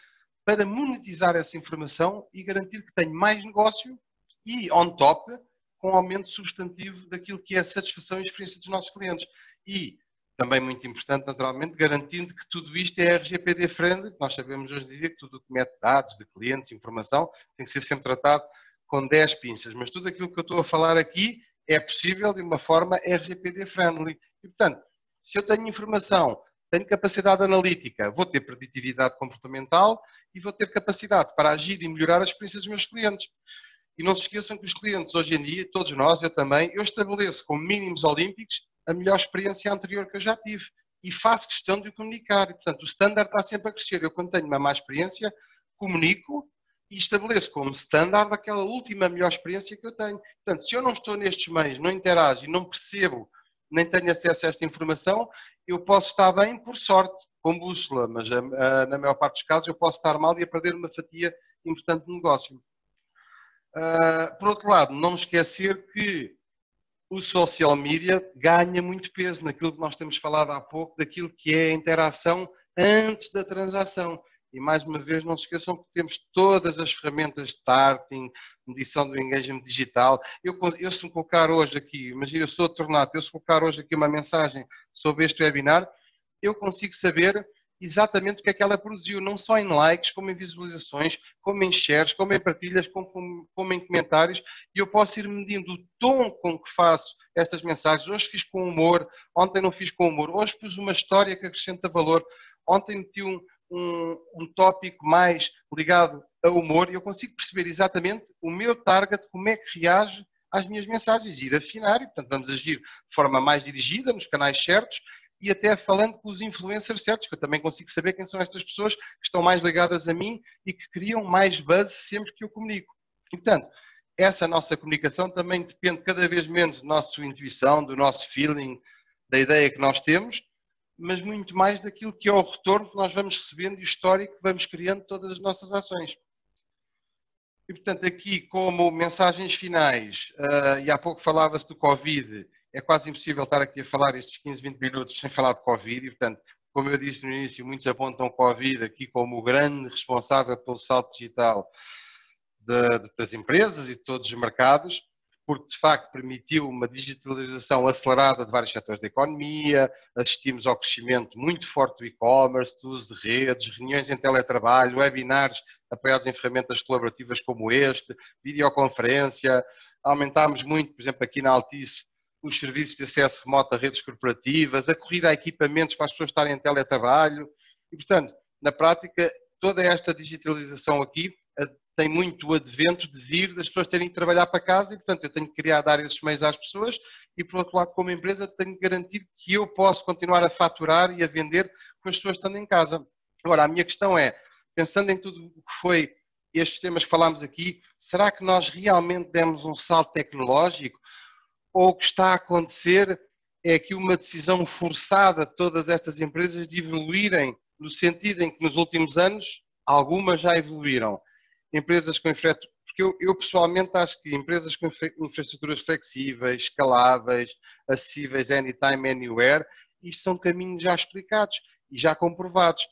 para monetizar essa informação e garantir que tenho mais negócio e, on top, com um aumento substantivo daquilo que é a satisfação e a experiência dos nossos clientes. E, também muito importante, naturalmente, garantindo que tudo isto é RGPD friendly. Nós sabemos hoje em dia que tudo o que mete dados de clientes, informação, tem que ser sempre tratado com 10 pinças. Mas tudo aquilo que eu estou a falar aqui é possível de uma forma RGPD friendly. E, portanto, se eu tenho informação, tenho capacidade analítica, vou ter preditividade comportamental e vou ter capacidade para agir e melhorar a experiência dos meus clientes. E não se esqueçam que os clientes hoje em dia, todos nós, eu também, eu estabeleço como mínimos olímpicos a melhor experiência anterior que eu já tive e faço questão de o comunicar. E, portanto, o standard está sempre a crescer. Eu, quando tenho uma má experiência, comunico e estabeleço como standard aquela última melhor experiência que eu tenho. Portanto, se eu não estou nestes meios, não interajo e não percebo, nem tenho acesso a esta informação, eu posso estar bem por sorte, com bússola, mas na maior parte dos casos eu posso estar mal e a perder uma fatia importante no negócio. Por outro lado, não esquecer que o social media ganha muito peso naquilo que nós temos falado há pouco, daquilo que é a interação antes da transação. E mais uma vez, não se esqueçam que temos todas as ferramentas de targeting, medição do engagement digital. Eu se me colocar hoje aqui, imagina, eu sou o Tornato, eu se colocar hoje aqui uma mensagem sobre este webinar, eu consigo saber exatamente o que é que ela produziu, não só em likes, como em visualizações, como em shares, como em partilhas, como em comentários, e eu posso ir medindo o tom com que faço estas mensagens. Hoje fiz com humor, ontem não fiz com humor, hoje pus uma história que acrescenta valor, ontem meti um tópico mais ligado a humor, e eu consigo perceber exatamente o meu target, como é que reage às minhas mensagens, ir afinar, e portanto vamos agir de forma mais dirigida, nos canais certos, e até falando com os influencers certos, que eu também consigo saber quem são estas pessoas que estão mais ligadas a mim e que criam mais buzz sempre que eu comunico. E, portanto, essa nossa comunicação também depende cada vez menos da nossa intuição, do nosso feeling, da ideia que nós temos, mas muito mais daquilo que é o retorno que nós vamos recebendo e o histórico que vamos criando todas as nossas ações. E, portanto, aqui como mensagens finais, e há pouco falava-se do Covid, é quase impossível estar aqui a falar estes 15, 20 minutos sem falar de Covid, e, portanto, como eu disse no início, muitos apontam o Covid aqui como o grande responsável pelo salto digital das empresas e de todos os mercados, porque de facto permitiu uma digitalização acelerada de vários setores da economia, assistimos ao crescimento muito forte do e-commerce, do uso de redes, reuniões em teletrabalho, webinars apoiados em ferramentas colaborativas como este, videoconferência, aumentámos muito, por exemplo, aqui na Altice, os serviços de acesso remoto a redes corporativas, a corrida a equipamentos para as pessoas estarem em teletrabalho e, portanto, na prática, toda esta digitalização aqui tem muito o advento de vir das pessoas terem que trabalhar para casa e, portanto, eu tenho que criar, dar esses meios às pessoas e, por outro lado, como empresa, tenho que garantir que eu posso continuar a faturar e a vender com as pessoas estando em casa. Agora, a minha questão é, pensando em tudo o que foi estes temas que falámos aqui, será que nós realmente demos um salto tecnológico? Ou o que está a acontecer é aqui uma decisão forçada de todas estas empresas de evoluírem no sentido em que nos últimos anos algumas já evoluíram. Empresas com porque eu pessoalmente acho que empresas com infraestruturas flexíveis, escaláveis, acessíveis anytime, anywhere, isto são caminhos já explicados e já comprovados,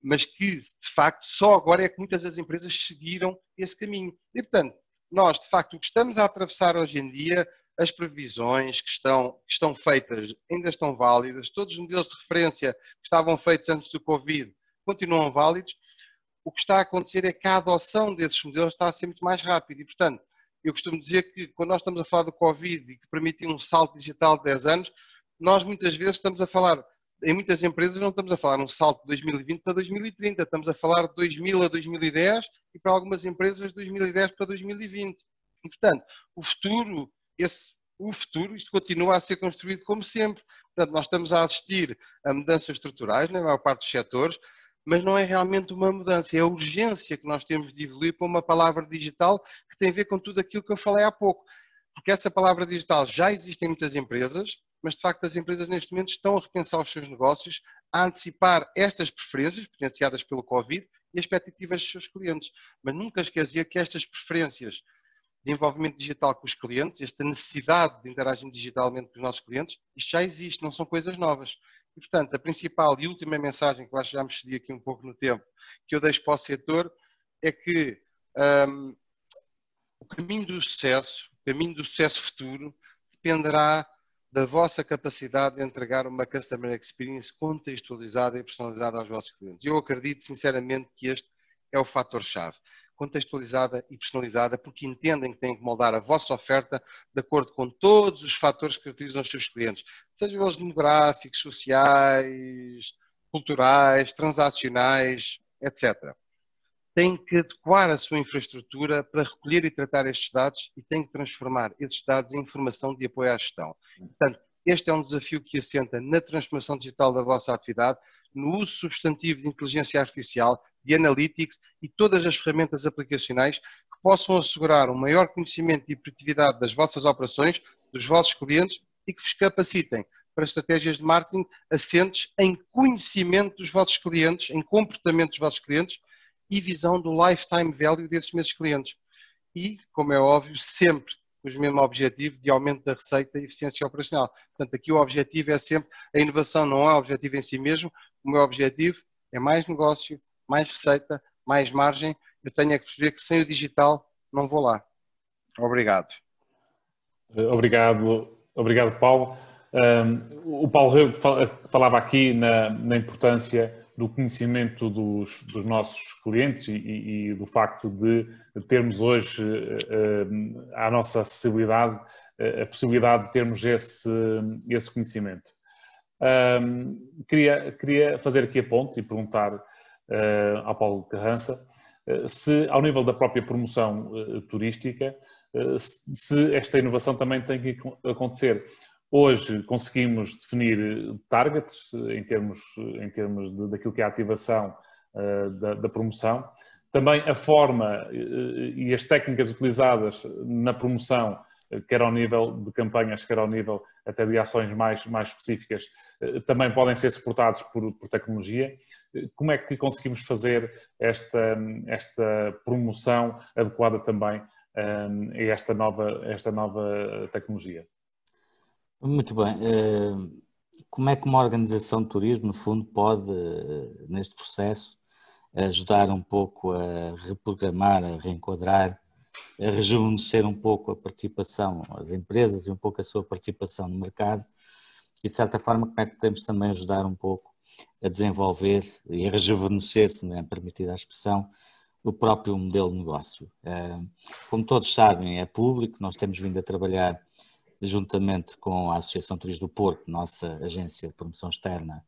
mas que de facto só agora é que muitas das empresas seguiram esse caminho. E portanto, nós de facto o que estamos a atravessar hoje em dia, as previsões que estão feitas ainda estão válidas, todos os modelos de referência que estavam feitos antes do Covid continuam válidos. O que está a acontecer é que a adoção desses modelos está a ser muito mais rápida e, portanto, eu costumo dizer que quando nós estamos a falar do Covid e que permitiu um salto digital de 10 anos, nós muitas vezes estamos a falar, em muitas empresas não estamos a falar um salto de 2020 para 2030, estamos a falar de 2000 a 2010 e para algumas empresas de 2010 para 2020. E, portanto, o futuro, isto continua a ser construído como sempre. Portanto, nós estamos a assistir a mudanças estruturais na maior parte dos setores, mas não é realmente uma mudança, é a urgência que nós temos de evoluir para uma palavra digital que tem a ver com tudo aquilo que eu falei há pouco. Porque essa palavra digital já existe em muitas empresas, mas de facto as empresas neste momento estão a repensar os seus negócios, a antecipar estas preferências potenciadas pelo Covid e as expectativas dos seus clientes. Mas nunca esquecer que estas preferências de envolvimento digital com os clientes, esta necessidade de interagir digitalmente com os nossos clientes, isto já existe, não são coisas novas. E, portanto, a principal e última mensagem, que eu acho que já me excedi aqui um pouco no tempo, que eu deixo para o setor, é que o caminho do sucesso futuro, dependerá da vossa capacidade de entregar uma Customer Experience contextualizada e personalizada aos vossos clientes. Eu acredito, sinceramente, que este é o fator-chave. Contextualizada e personalizada, porque entendem que têm que moldar a vossa oferta de acordo com todos os fatores que caracterizam os seus clientes, sejam eles demográficos, sociais, culturais, transacionais, etc. Têm que adequar a sua infraestrutura para recolher e tratar estes dados e têm que transformar estes dados em informação de apoio à gestão. Portanto, este é um desafio que assenta na transformação digital da vossa atividade, no uso substantivo de inteligência artificial, de analytics e todas as ferramentas aplicacionais que possam assegurar um maior conhecimento e produtividade das vossas operações, dos vossos clientes e que vos capacitem para estratégias de marketing assentes em conhecimento dos vossos clientes, em comportamento dos vossos clientes e visão do lifetime value desses mesmos clientes. E, como é óbvio, sempre com o mesmo objetivo de aumento da receita e eficiência operacional. Portanto, aqui o objetivo é sempre, a inovação não é o objetivo em si mesmo, o meu objetivo é mais negócio, mais receita, mais margem. Eu tenho é que perceber que sem o digital não vou lá. Obrigado. Obrigado, Paulo. O Paulo Rego falava aqui na importância do conhecimento dos nossos clientes e do facto de termos hoje à nossa acessibilidade a possibilidade de termos esse conhecimento. Queria fazer aqui a ponte e perguntar ao Paulo Carrança se, ao nível da própria promoção turística, se esta inovação também tem que acontecer. Hoje conseguimos definir targets em termos daquilo que é a ativação da promoção. Também a forma e as técnicas utilizadas na promoção, quer ao nível de campanhas, quer ao nível até de ações mais específicas, também podem ser suportados por tecnologia. Como é que conseguimos fazer esta promoção adequada também a esta nova tecnologia? Muito bem. Como é que uma organização de turismo, no fundo, pode, neste processo, ajudar um pouco a reprogramar, a reenquadrar, a rejuvenescer um pouco a participação, as empresas e um pouco a sua participação no mercado e, de certa forma, como é que podemos também ajudar um pouco a desenvolver e a rejuvenescer, se não é permitida a expressão, o próprio modelo de negócio. Como todos sabem, é público, nós temos vindo a trabalhar juntamente com a Associação Turismo do Porto, nossa agência de promoção externa,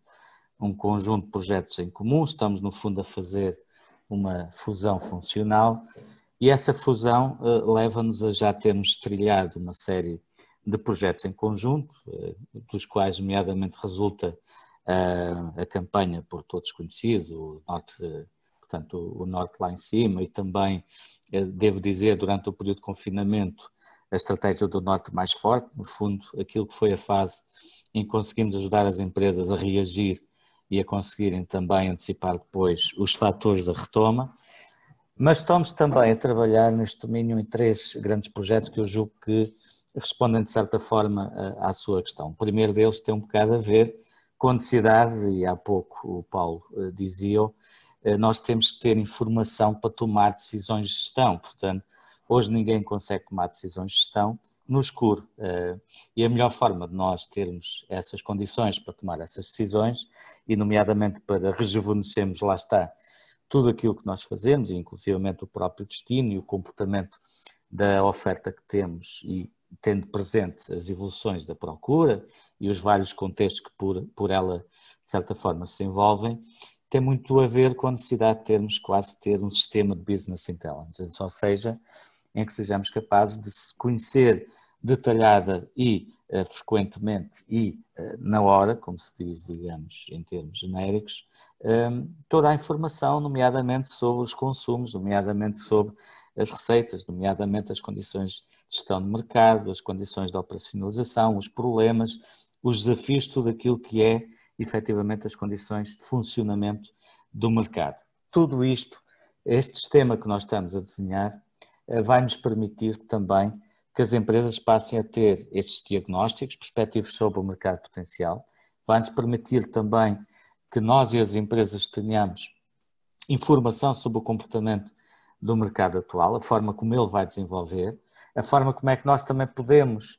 um conjunto de projetos em comum. Estamos, no fundo, a fazer uma fusão funcional e essa fusão leva-nos a já termos trilhado uma série de projetos em conjunto, dos quais, nomeadamente, resulta a campanha por todos conhecido, o Norte lá em cima, e também, devo dizer, durante o período de confinamento, a estratégia do Norte mais forte, no fundo, aquilo que foi a fase em que conseguimos ajudar as empresas a reagir e a conseguirem também antecipar depois os fatores da retoma. Mas estamos também a trabalhar neste domínio em 3 grandes projetos que eu julgo que respondem de certa forma à sua questão. O primeiro deles tem um bocado a ver com a necessidade, e há pouco o Paulo dizia, nós temos que ter informação para tomar decisões de gestão. Portanto, hoje ninguém consegue tomar decisões de gestão no escuro e a melhor forma de nós termos essas condições para tomar essas decisões e nomeadamente para rejuvenescermos, lá está, tudo aquilo que nós fazemos, inclusivamente o próprio destino e o comportamento da oferta que temos e tendo presente as evoluções da procura e os vários contextos que por ela, de certa forma, se envolvem, tem muito a ver com a necessidade de termos quase ter um sistema de business intelligence, ou seja, em que sejamos capazes de se conhecer detalhada e frequentemente e na hora, como se diz, digamos, em termos genéricos, toda a informação, nomeadamente sobre os consumos, nomeadamente sobre as receitas, nomeadamente as condições de gestão de mercado, as condições de operacionalização, os problemas, os desafios, tudo aquilo que é efetivamente as condições de funcionamento do mercado. Tudo isto, este sistema que nós estamos a desenhar, vai nos permitir também que as empresas passem a ter estes diagnósticos, perspectivos sobre o mercado potencial, vai nos permitir também que nós e as empresas tenhamos informação sobre o comportamento do mercado atual, a forma como ele vai desenvolver, a forma como é que nós também podemos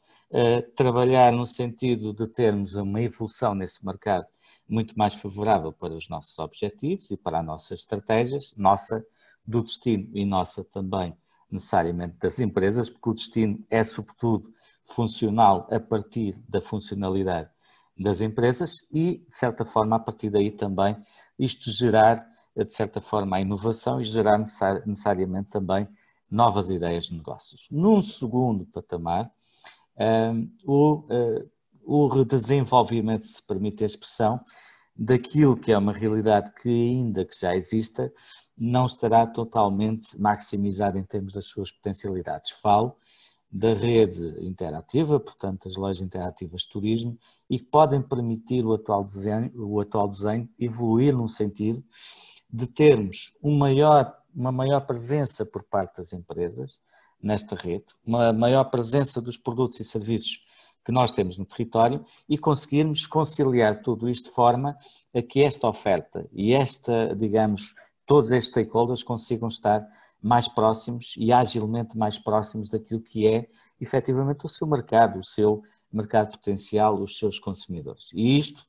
trabalhar no sentido de termos uma evolução nesse mercado muito mais favorável para os nossos objetivos e para as nossas estratégias, nossa do destino e nossa também necessariamente das empresas, porque o destino é sobretudo funcional a partir da funcionalidade das empresas e, de certa forma, a partir daí também isto gerar, de certa forma, a inovação e gerar necessariamente também novas ideias de negócios. Num segundo patamar, o redesenvolvimento, se permite a expressão, daquilo que é uma realidade que, ainda que já exista, não estará totalmente maximizada em termos das suas potencialidades. Falo da rede interativa, portanto, as lojas interativas de turismo, e que podem permitir o atual desenho evoluir num sentido de termos uma maior presença por parte das empresas nesta rede, uma maior presença dos produtos e serviços que nós temos no território e conseguirmos conciliar tudo isto de forma a que esta oferta e digamos, todos estes stakeholders consigam estar mais próximos e agilmente mais próximos daquilo que é efetivamente o seu mercado potencial, os seus consumidores. E isto,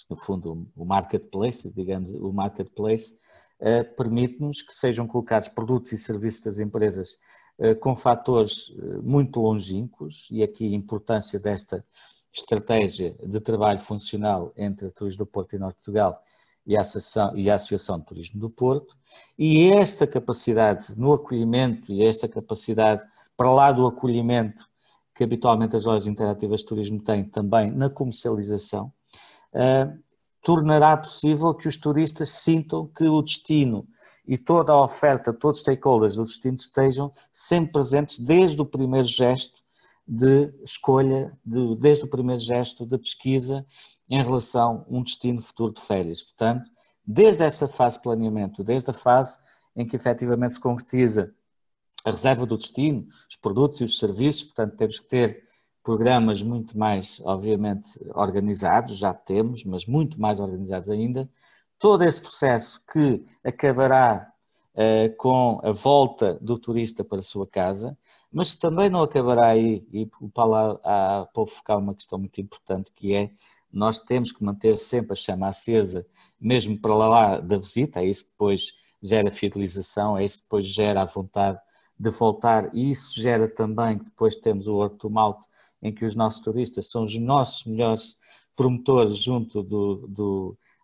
no fundo, o marketplace, digamos, o marketplace permite-nos que sejam colocados produtos e serviços das empresas com fatores muito longínquos, e aqui a importância desta estratégia de trabalho funcional entre a Turismo do Porto e Norte de Portugal e a Associação de Turismo do Porto, e esta capacidade no acolhimento e esta capacidade para lá do acolhimento que habitualmente as lojas interativas de turismo têm também na comercialização, tornará possível que os turistas sintam que o destino e toda a oferta, todos os stakeholders do destino estejam sempre presentes desde o primeiro gesto de escolha, desde o primeiro gesto de pesquisa em relação a um destino futuro de férias. Portanto, desde esta fase de planeamento, desde a fase em que efetivamente se concretiza a reserva do destino, os produtos e os serviços, portanto temos que ter programas muito mais, obviamente, organizados, já temos, mas muito mais organizados ainda. Todo esse processo que acabará com a volta do turista para a sua casa, mas também não acabará aí, e o Paulo há pouco focar uma questão muito importante, que é, nós temos que manter sempre a chama acesa, mesmo para lá da visita, é isso que depois gera fidelização, é isso que depois gera a vontade de voltar, e isso gera também que depois temos o word to mouth, em que os nossos turistas são os nossos melhores promotores junto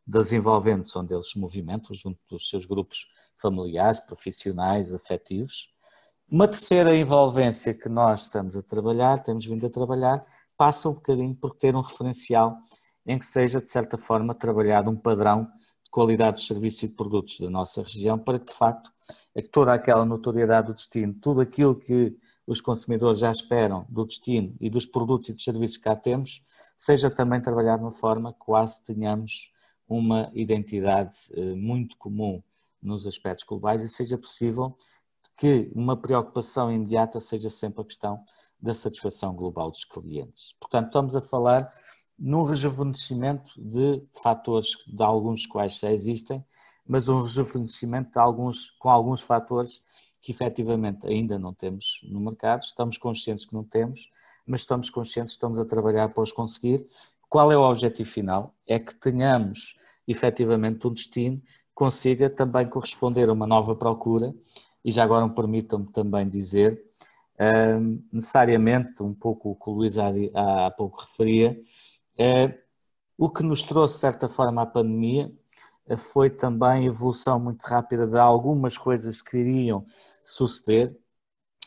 das envolventes onde eles se movimentam, junto dos seus grupos familiares, profissionais, afetivos. Uma terceira envolvência que nós estamos a trabalhar, temos vindo a trabalhar, passa um bocadinho por ter um referencial em que seja, de certa forma, trabalhado um padrão de qualidade de serviços e de produtos da nossa região, para que, de facto, toda aquela notoriedade do destino, tudo aquilo que os consumidores já esperam do destino e dos produtos e dos serviços que cá temos, seja também trabalhado de uma forma que quase tenhamos uma identidade muito comum nos aspectos globais e seja possível que uma preocupação imediata seja sempre a questão da satisfação global dos clientes. Portanto, estamos a falar num rejuvenescimento de fatores, de alguns quais já existem, mas um rejuvenescimento com alguns fatores que efetivamente ainda não temos no mercado, estamos conscientes que não temos, mas estamos conscientes que estamos a trabalhar para os conseguir. Qual é o objetivo final? É que tenhamos efetivamente um destino que consiga também corresponder a uma nova procura, e já agora permitam-me também dizer, necessariamente, um pouco o que o Luís há pouco referia, o que nos trouxe de certa forma a pandemia foi também a evolução muito rápida de algumas coisas que iriam suceder.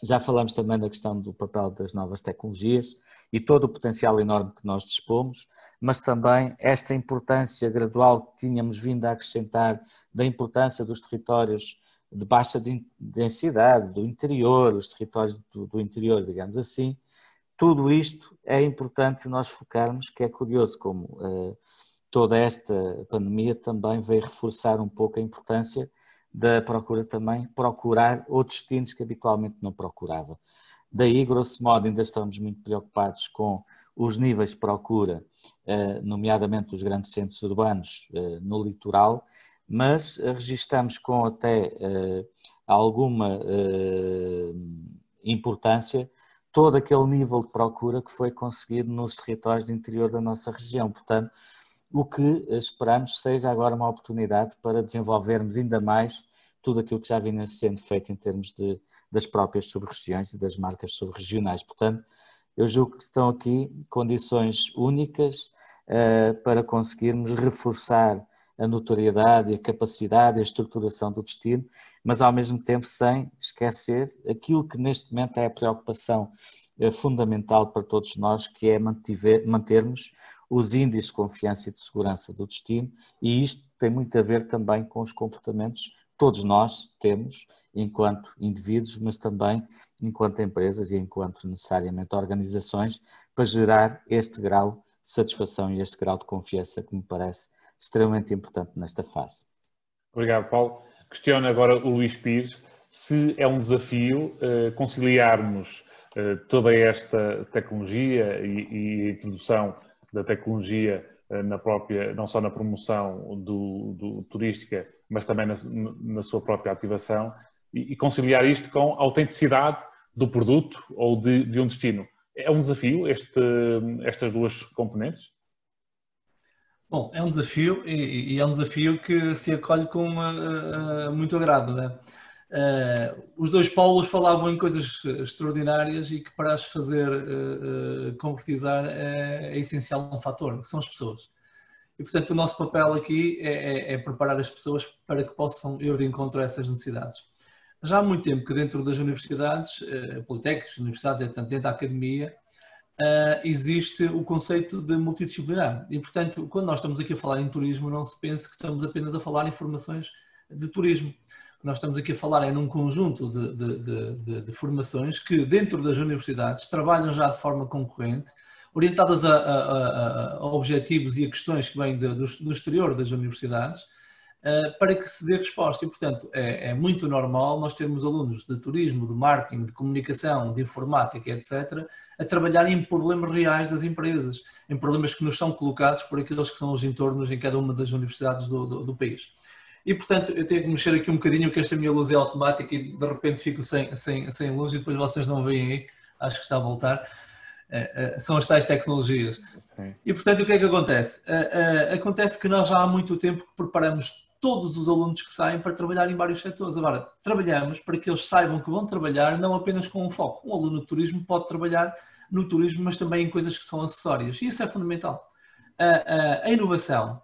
Já falamos também da questão do papel das novas tecnologias e todo o potencial enorme que nós dispomos, mas também esta importância gradual que tínhamos vindo a acrescentar da importância dos territórios de baixa densidade, do interior, os territórios do interior, digamos assim. Tudo isto é importante nós focarmos, que é curioso como toda esta pandemia também veio reforçar um pouco a importância da procura também, procurar outros destinos que habitualmente não procurava. Daí, grosso modo, ainda estamos muito preocupados com os níveis de procura, nomeadamente os grandes centros urbanos no litoral, mas registamos com até alguma importância todo aquele nível de procura que foi conseguido nos territórios do interior da nossa região. Portanto, o que esperamos seja agora uma oportunidade para desenvolvermos ainda mais tudo aquilo que já vinha sendo feito em termos das próprias sub-regiões e das marcas sub-regionais. Portanto, eu julgo que estão aqui condições únicas para conseguirmos reforçar a notoriedade, a capacidade e a estruturação do destino, mas ao mesmo tempo sem esquecer aquilo que neste momento é a preocupação fundamental para todos nós, que é mantermos os índices de confiança e de segurança do destino, e isto tem muito a ver também com os comportamentos que todos nós temos enquanto indivíduos, mas também enquanto empresas e enquanto necessariamente organizações, para gerar este grau de satisfação e este grau de confiança que me parece extremamente importante nesta fase. Obrigado, Paulo. Questiono agora o Luís Pires se é um desafio conciliarmos toda esta tecnologia e a introdução da tecnologia na própria, não só na promoção do turística, mas também na sua própria ativação, e conciliar isto com a autenticidade do produto ou de um destino. É um desafio estas duas componentes? Bom, é um desafio e é um desafio que se acolhe com muito agrado, né? Os dois polos falavam em coisas extraordinárias e que para as fazer concretizar é essencial um fator, que são as pessoas. E portanto o nosso papel aqui é preparar as pessoas para que possam ir de encontro a essas necessidades. Já há muito tempo que dentro das universidades, politécnicas, universidades, dentro da academia, existe o conceito de multidisciplinar e portanto quando nós estamos aqui a falar em turismo não se pense que estamos apenas a falar em formações de turismo. Nós estamos aqui a falar num conjunto de formações que dentro das universidades trabalham já de forma concorrente, orientadas a objetivos e a questões que vêm do exterior das universidades, para que se dê resposta. E, portanto, é muito normal nós termos alunos de turismo, de marketing, de comunicação, de informática, etc., a trabalhar em problemas reais das empresas, em problemas que nos são colocados por aqueles que são os entornos em cada uma das universidades do país. E, portanto, eu tenho que mexer aqui um bocadinho, que esta minha luz é automática e de repente fico sem luz e depois vocês não veem aí, acho que está a voltar. São as tais tecnologias. Sim. E, portanto, o que é que acontece? Acontece que nós já há muito tempo que preparamos todos os alunos que saem para trabalhar em vários setores. Agora, trabalhamos para que eles saibam que vão trabalhar não apenas com um foco. Um aluno de turismo pode trabalhar no turismo, mas também em coisas que são acessórias. E isso é fundamental. A inovação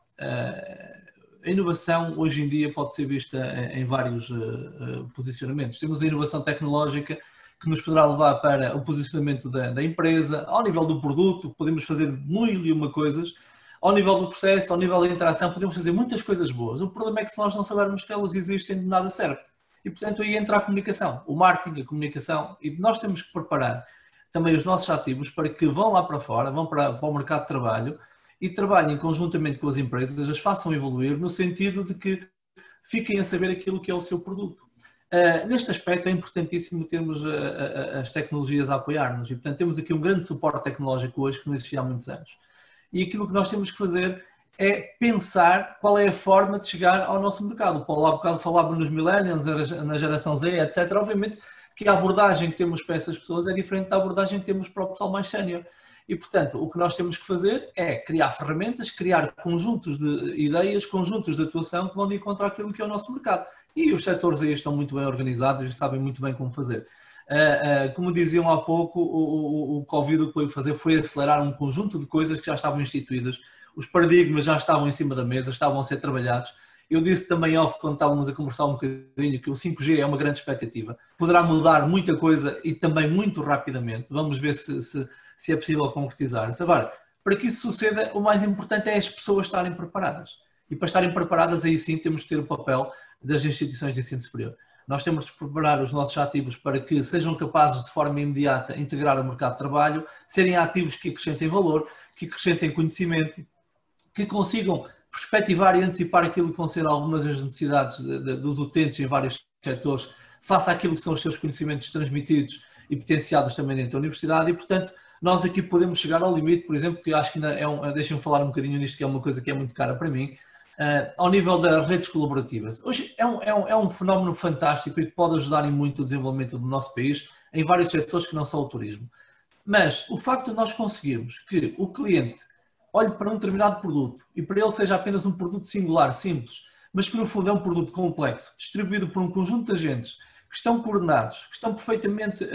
hoje em dia pode ser vista em vários posicionamentos. Temos a inovação tecnológica que nos poderá levar para o posicionamento da empresa, ao nível do produto, podemos fazer mil e uma coisas, ao nível do processo, ao nível da interação, podemos fazer muitas coisas boas. O problema é que se nós não soubermos que elas existem, de nada serve. E, portanto, aí entra a comunicação, o marketing, a comunicação, e nós temos que preparar também os nossos ativos para que vão lá para fora, vão para o mercado de trabalho e trabalhem conjuntamente com as empresas, as façam evoluir no sentido de que fiquem a saber aquilo que é o seu produto. Neste aspecto é importantíssimo termos as tecnologias a apoiar-nos e, portanto, temos aqui um grande suporte tecnológico hoje que não existia há muitos anos. E aquilo que nós temos que fazer é pensar qual é a forma de chegar ao nosso mercado. O Paulo há bocado falava nos millennials, na geração Z, etc. Obviamente que a abordagem que temos para essas pessoas é diferente da abordagem que temos para o pessoal mais sénior. E, portanto, o que nós temos que fazer é criar ferramentas, criar conjuntos de ideias, conjuntos de atuação que vão de encontro àquilo que é o nosso mercado. E os setores aí estão muito bem organizados e sabem muito bem como fazer. Como diziam há pouco, o Covid o que veio fazer foi acelerar um conjunto de coisas que já estavam instituídas. Os paradigmas já estavam em cima da mesa, estavam a ser trabalhados. Eu disse também off, quando estávamos a conversar um bocadinho, que o 5G é uma grande expectativa. Poderá mudar muita coisa e também muito rapidamente. Vamos ver se é possível concretizar-se. Agora, para que isso suceda, o mais importante é as pessoas estarem preparadas. E para estarem preparadas, aí sim, temos de ter o papel das instituições de ensino superior. Nós temos de preparar os nossos ativos para que sejam capazes de forma imediata integrar o mercado de trabalho, serem ativos que acrescentem valor, que acrescentem conhecimento, que consigam perspectivar e antecipar aquilo que vão ser algumas das necessidades dos utentes em vários setores, face àquilo que são os seus conhecimentos transmitidos e potenciados também dentro da universidade e, portanto, nós aqui podemos chegar ao limite, por exemplo, que eu acho que ainda deixem-me falar um bocadinho nisto, que é uma coisa que é muito cara para mim, ao nível das redes colaborativas. Hoje é um fenómeno fantástico e que pode ajudar em muito o desenvolvimento do nosso país em vários setores que não são o turismo. Mas o facto de nós conseguirmos que o cliente olhe para um determinado produto e para ele seja apenas um produto singular, simples, mas que no fundo é um produto complexo, distribuído por um conjunto de agentes que estão coordenados, que estão perfeitamente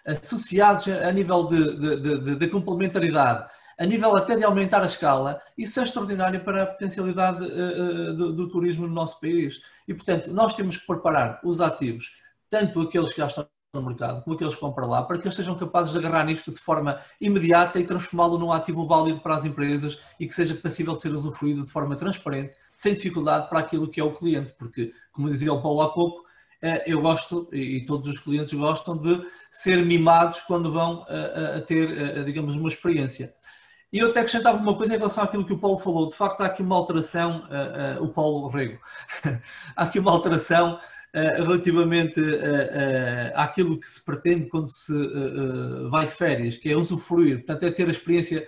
associados a nível de complementaridade, a nível até de aumentar a escala, isso é extraordinário para a potencialidade do turismo no nosso país. E, portanto, nós temos que preparar os ativos, tanto aqueles que já estão no mercado, como aqueles que vão para lá, para que eles sejam capazes de agarrar nisto de forma imediata e transformá-lo num ativo válido para as empresas e que seja passível de ser usufruído de forma transparente, sem dificuldade para aquilo que é o cliente. Porque, como dizia o Paulo há pouco, eu gosto, e todos os clientes gostam, de ser mimados quando vão a ter, digamos, uma experiência. E eu até acrescentava uma coisa em relação àquilo que o Paulo falou. De facto, há aqui uma alteração, o Paulo Rego, há aqui uma alteração relativamente àquilo que se pretende quando se vai de férias, que é usufruir, portanto é ter a experiência,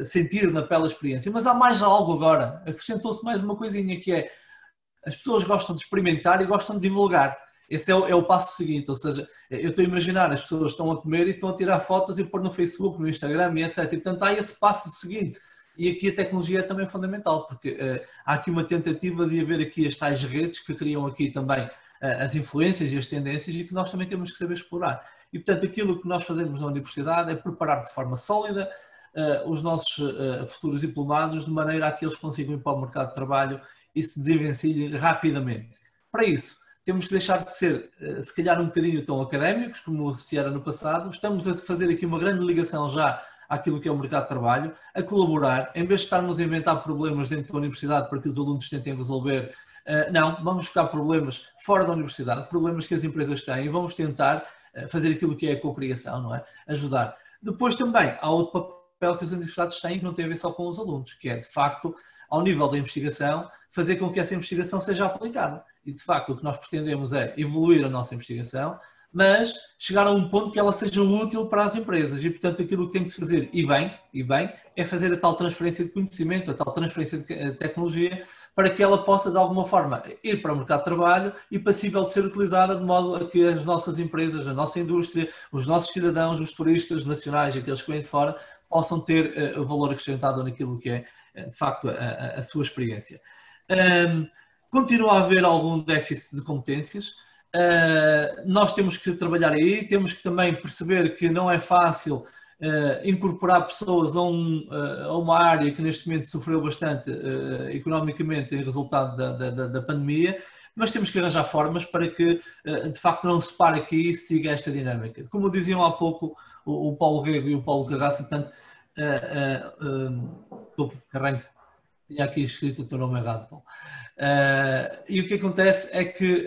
sentir na pele a experiência. Mas há mais algo agora, acrescentou-se mais uma coisinha que é, as pessoas gostam de experimentar e gostam de divulgar. Esse é o passo seguinte, ou seja, eu estou a imaginar, as pessoas estão a comer e estão a tirar fotos e pôr no Facebook, no Instagram e etc. E, portanto, há esse passo seguinte. E aqui a tecnologia é também fundamental, porque há aqui uma tentativa de haver aqui as tais redes que criam aqui também as influências e as tendências e que nós também temos que saber explorar. E, portanto, aquilo que nós fazemos na universidade é preparar de forma sólida os nossos futuros diplomados de maneira a que eles consigam ir para o mercado de trabalho e se desenvencilhem rapidamente. Para isso, temos que deixar de ser, se calhar, um bocadinho tão académicos, como se era no passado. Estamos a fazer aqui uma grande ligação já àquilo que é o mercado de trabalho, a colaborar, em vez de estarmos a inventar problemas dentro da universidade para que os alunos tentem resolver, não, vamos buscar problemas fora da universidade, problemas que as empresas têm e vamos tentar fazer aquilo que é a cocriação, não é? Ajudar. Depois também há outro papel que as universidades têm que não tem a ver só com os alunos, que é, de facto, ao nível da investigação, fazer com que essa investigação seja aplicada. E, de facto, o que nós pretendemos é evoluir a nossa investigação, mas chegar a um ponto que ela seja útil para as empresas. E, portanto, aquilo que tem de fazer, e bem, é fazer a tal transferência de conhecimento, a tal transferência de tecnologia, para que ela possa, de alguma forma, ir para o mercado de trabalho e passível de ser utilizada de modo a que as nossas empresas, a nossa indústria, os nossos cidadãos, os turistas nacionais e aqueles que vêm de fora, possam ter o valor acrescentado naquilo que é, de facto, a sua experiência. Continua a haver algum déficit de competências. Nós temos que trabalhar aí, temos que também perceber que não é fácil incorporar pessoas a uma área que neste momento sofreu bastante economicamente em resultado da pandemia, mas temos que arranjar formas para que de facto não se pare aqui e siga esta dinâmica. Como diziam há pouco o Paulo Rego e o Paulo Carrasco, portanto, arranque. Tinha aqui escrito o teu nome errado, Paulo. E o que acontece é que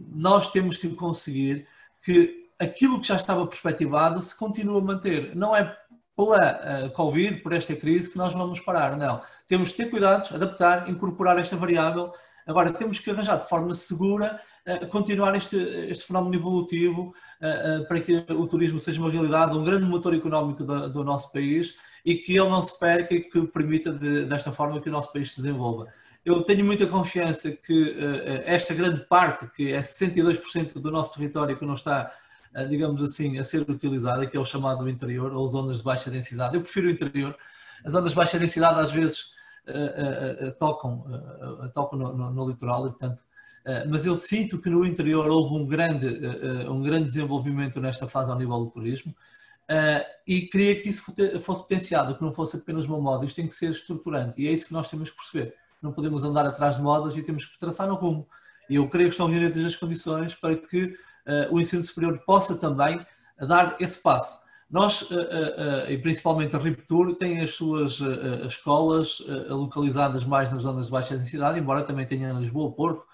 nós temos que conseguir que aquilo que já estava perspectivado se continue a manter. Não é pela Covid, por esta crise, que nós vamos parar, não. Temos que ter cuidados, adaptar, incorporar esta variável. Agora, temos que arranjar de forma segura continuar este fenómeno evolutivo para que o turismo seja uma realidade, um grande motor económico do nosso país e que ele não se perca e que permita desta forma que o nosso país se desenvolva. Eu tenho muita confiança que esta grande parte, que é 62% do nosso território que não está, digamos assim, a ser utilizada, que é o chamado interior, ou zonas de baixa densidade. Eu prefiro o interior. As zonas de baixa densidade às vezes tocam no litoral e, portanto, mas eu sinto que no interior houve um grande desenvolvimento nesta fase ao nível do turismo e queria que isso fosse potenciado, que não fosse apenas uma moda. Isto tem que ser estruturante e é isso que nós temos que perceber. Não podemos andar atrás de modas e temos que traçar no rumo. E eu creio que estão reunidas as condições para que o ensino superior possa também dar esse passo. Nós, e principalmente a Riptur, tem as suas escolas localizadas mais nas zonas de baixa densidade, embora também tenha em Lisboa, Porto,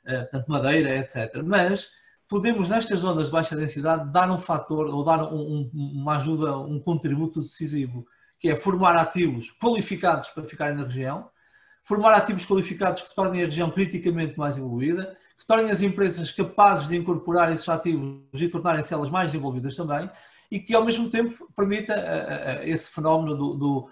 portanto Madeira, etc. Mas podemos, nestas zonas de baixa densidade, dar um fator ou dar uma ajuda, um contributo decisivo, que é formar ativos qualificados para ficarem na região, formar ativos qualificados que tornem a região criticamente mais evoluída, que tornem as empresas capazes de incorporar esses ativos e tornarem-se elas mais desenvolvidas também, e que ao mesmo tempo permita esse fenómeno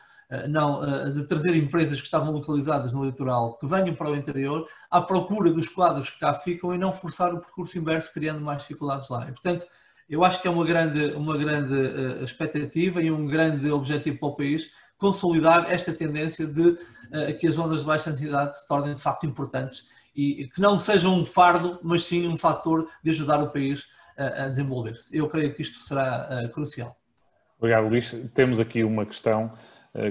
de trazer empresas que estavam localizadas no litoral, que venham para o interior, à procura dos quadros que cá ficam e não forçar o percurso inverso, criando mais dificuldades lá. E, portanto, eu acho que é uma grande expectativa e um grande objetivo para o país, consolidar esta tendência de que as zonas de baixa densidade se tornem de facto importantes e que não sejam um fardo, mas sim um fator de ajudar o país a desenvolver-se. Eu creio que isto será crucial. Obrigado, Luís. Temos aqui uma questão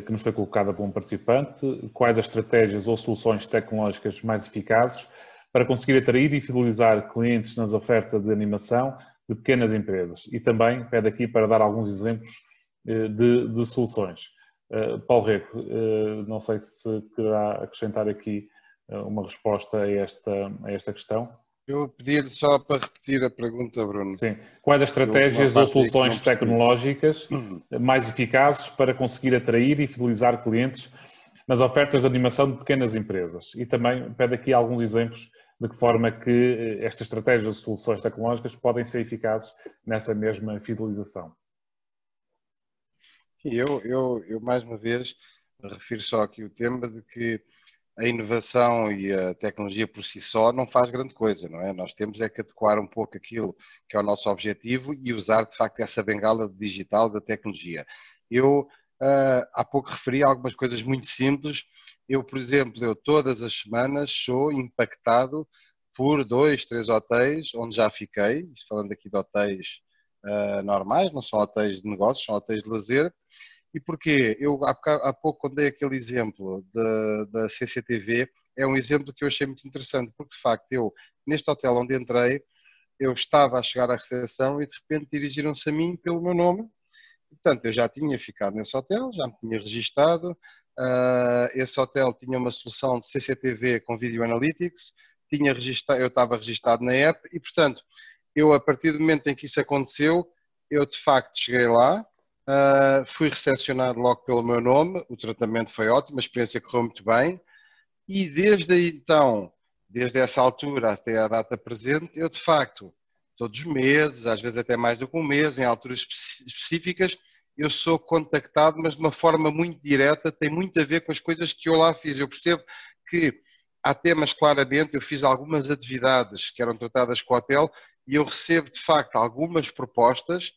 que nos foi colocada por um participante. Quais as estratégias ou soluções tecnológicas mais eficazes para conseguir atrair e fidelizar clientes nas ofertas de animação de pequenas empresas? E também pede aqui para dar alguns exemplos de soluções. Paulo Rego, não sei se querá acrescentar aqui uma resposta a esta questão. Eu pedi-lhe só para repetir a pergunta, Bruno. Sim. Quais as estratégias ou soluções tecnológicas mais eficazes para conseguir atrair e fidelizar clientes nas ofertas de animação de pequenas empresas? E também pede aqui alguns exemplos de que forma que estas estratégias ou soluções tecnológicas podem ser eficazes nessa mesma fidelização. Eu mais uma vez refiro só aqui o tema de que a inovação e a tecnologia por si só não faz grande coisa, não é? Nós temos é que adequar um pouco aquilo que é o nosso objetivo e usar de facto essa bengala digital da tecnologia. Eu há pouco referi algumas coisas muito simples. Eu, por exemplo, todas as semanas sou impactado por 2, 3 hotéis onde já fiquei, falando aqui de hotéis normais, não são hotéis de negócios, são hotéis de lazer. E porquê? Eu há pouco quando dei aquele exemplo da CCTV, é um exemplo que eu achei muito interessante, porque de facto eu, neste hotel onde entrei, eu estava a chegar à recepção e de repente dirigiram-se a mim pelo meu nome. Portanto, eu já tinha ficado nesse hotel, já me tinha registado, esse hotel tinha uma solução de CCTV com Video Analytics, eu estava registado na app e, portanto, eu a partir do momento em que isso aconteceu, eu de facto cheguei lá, fui recepcionado logo pelo meu nome, o tratamento foi ótimo, a experiência correu muito bem e desde aí então, desde essa altura até à data presente, eu de facto, todos os meses, às vezes até mais do que um mês, em alturas específicas, eu sou contactado, mas de uma forma muito direta, tem muito a ver com as coisas que eu lá fiz. Eu percebo que há temas claramente, eu fiz algumas atividades que eram tratadas com o hotel e eu recebo de facto algumas propostas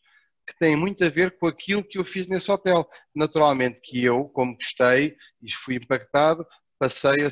que têm muito a ver com aquilo que eu fiz nesse hotel. Naturalmente que eu, como gostei e fui impactado, passei a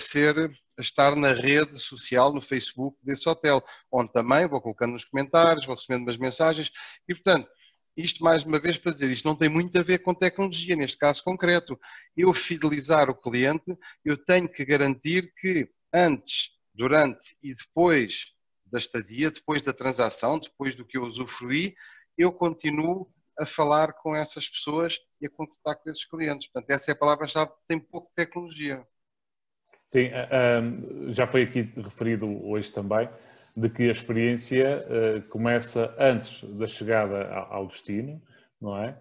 estar na rede social, no Facebook desse hotel, onde também vou colocando nos comentários, vou recebendo umas mensagens e, portanto, isto mais uma vez para dizer, isto não tem muito a ver com tecnologia, neste caso concreto. Eu fidelizar o cliente, eu tenho que garantir que antes, durante e depois da estadia, depois da transação, depois do que eu usufruí, eu continuo a falar com essas pessoas e a contactar com esses clientes. Portanto, essa é a palavra-chave, tem pouco de tecnologia. Sim, já foi aqui referido hoje também, de que a experiência começa antes da chegada ao destino, não é?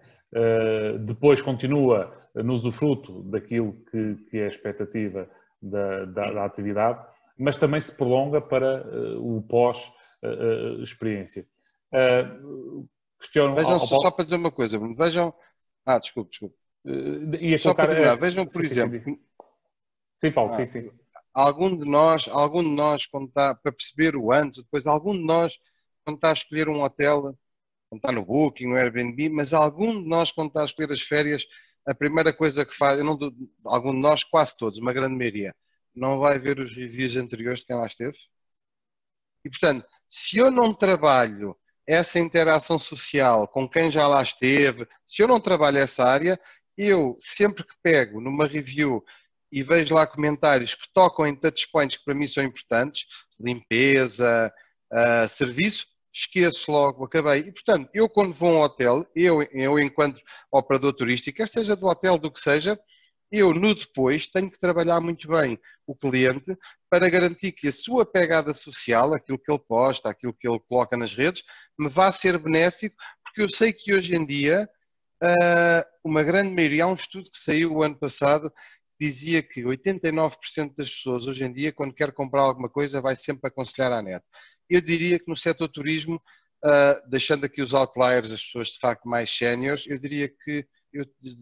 Depois continua no usufruto daquilo que é a expectativa da atividade, mas também se prolonga para o pós-experiência. Vejam, só para dizer uma coisa, Bruno, vejam... desculpe. Só para terminar, vejam, por exemplo... Sim, Paulo, sim. Algum de nós, quando está, para perceber o antes, depois algum de nós, quando está a escolher um hotel, quando está no Booking, no Airbnb, mas algum de nós, quando está a escolher as férias, a primeira coisa que faz, algum de nós, quase todos, uma grande maioria, não vai ver os reviews anteriores de quem lá esteve? E, portanto, se eu não trabalho essa interação social com quem já lá esteve, se eu não trabalho essa área, eu, sempre que pego numa review e vejo lá comentários que tocam em touchpoints que para mim são importantes, limpeza, serviço, esqueço logo, acabei. E, portanto, eu quando vou a um hotel, eu enquanto operador turístico, quer seja do hotel, do que seja, eu no depois tenho que trabalhar muito bem o cliente para garantir que a sua pegada social, aquilo que ele posta, aquilo que ele coloca nas redes, me vá ser benéfico, porque eu sei que hoje em dia, uma grande maioria, há um estudo que saiu o ano passado, dizia que 89% das pessoas hoje em dia, quando quer comprar alguma coisa, vai sempre aconselhar à net. Eu diria que no setor turismo, deixando aqui os outliers, as pessoas de facto mais séniores, eu diria que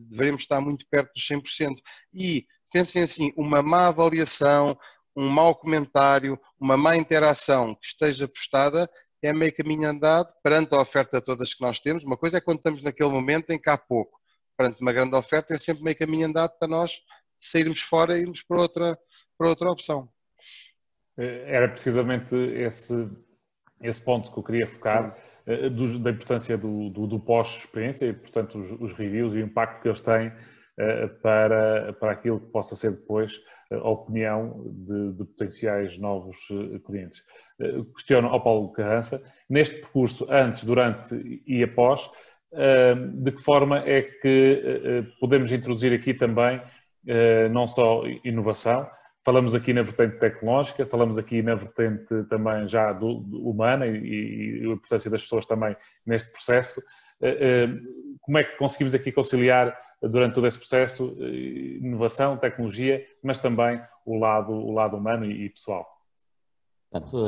deveríamos estar muito perto dos 100%. E pensem assim, uma má avaliação, um mau comentário, uma má interação que esteja postada é meio caminho andado perante a oferta todas que nós temos. Uma coisa é quando estamos naquele momento em que há pouco. Perante uma grande oferta é sempre meio caminho andado para nós sairmos fora e irmos para outra opção. Era precisamente esse ponto que eu queria focar, da importância do pós-experiência e, portanto, os reviews e o impacto que eles têm para aquilo que possa ser depois a opinião de potenciais novos clientes. Questiono ao Paulo Carrança, neste percurso antes, durante e após, de que forma é que podemos introduzir aqui também não só inovação, Falamos aqui na vertente tecnológica, falamos aqui na vertente também já humana e a importância das pessoas também neste processo. Como é que conseguimos aqui conciliar durante todo esse processo inovação, tecnologia, mas também o lado humano e pessoal? Portanto,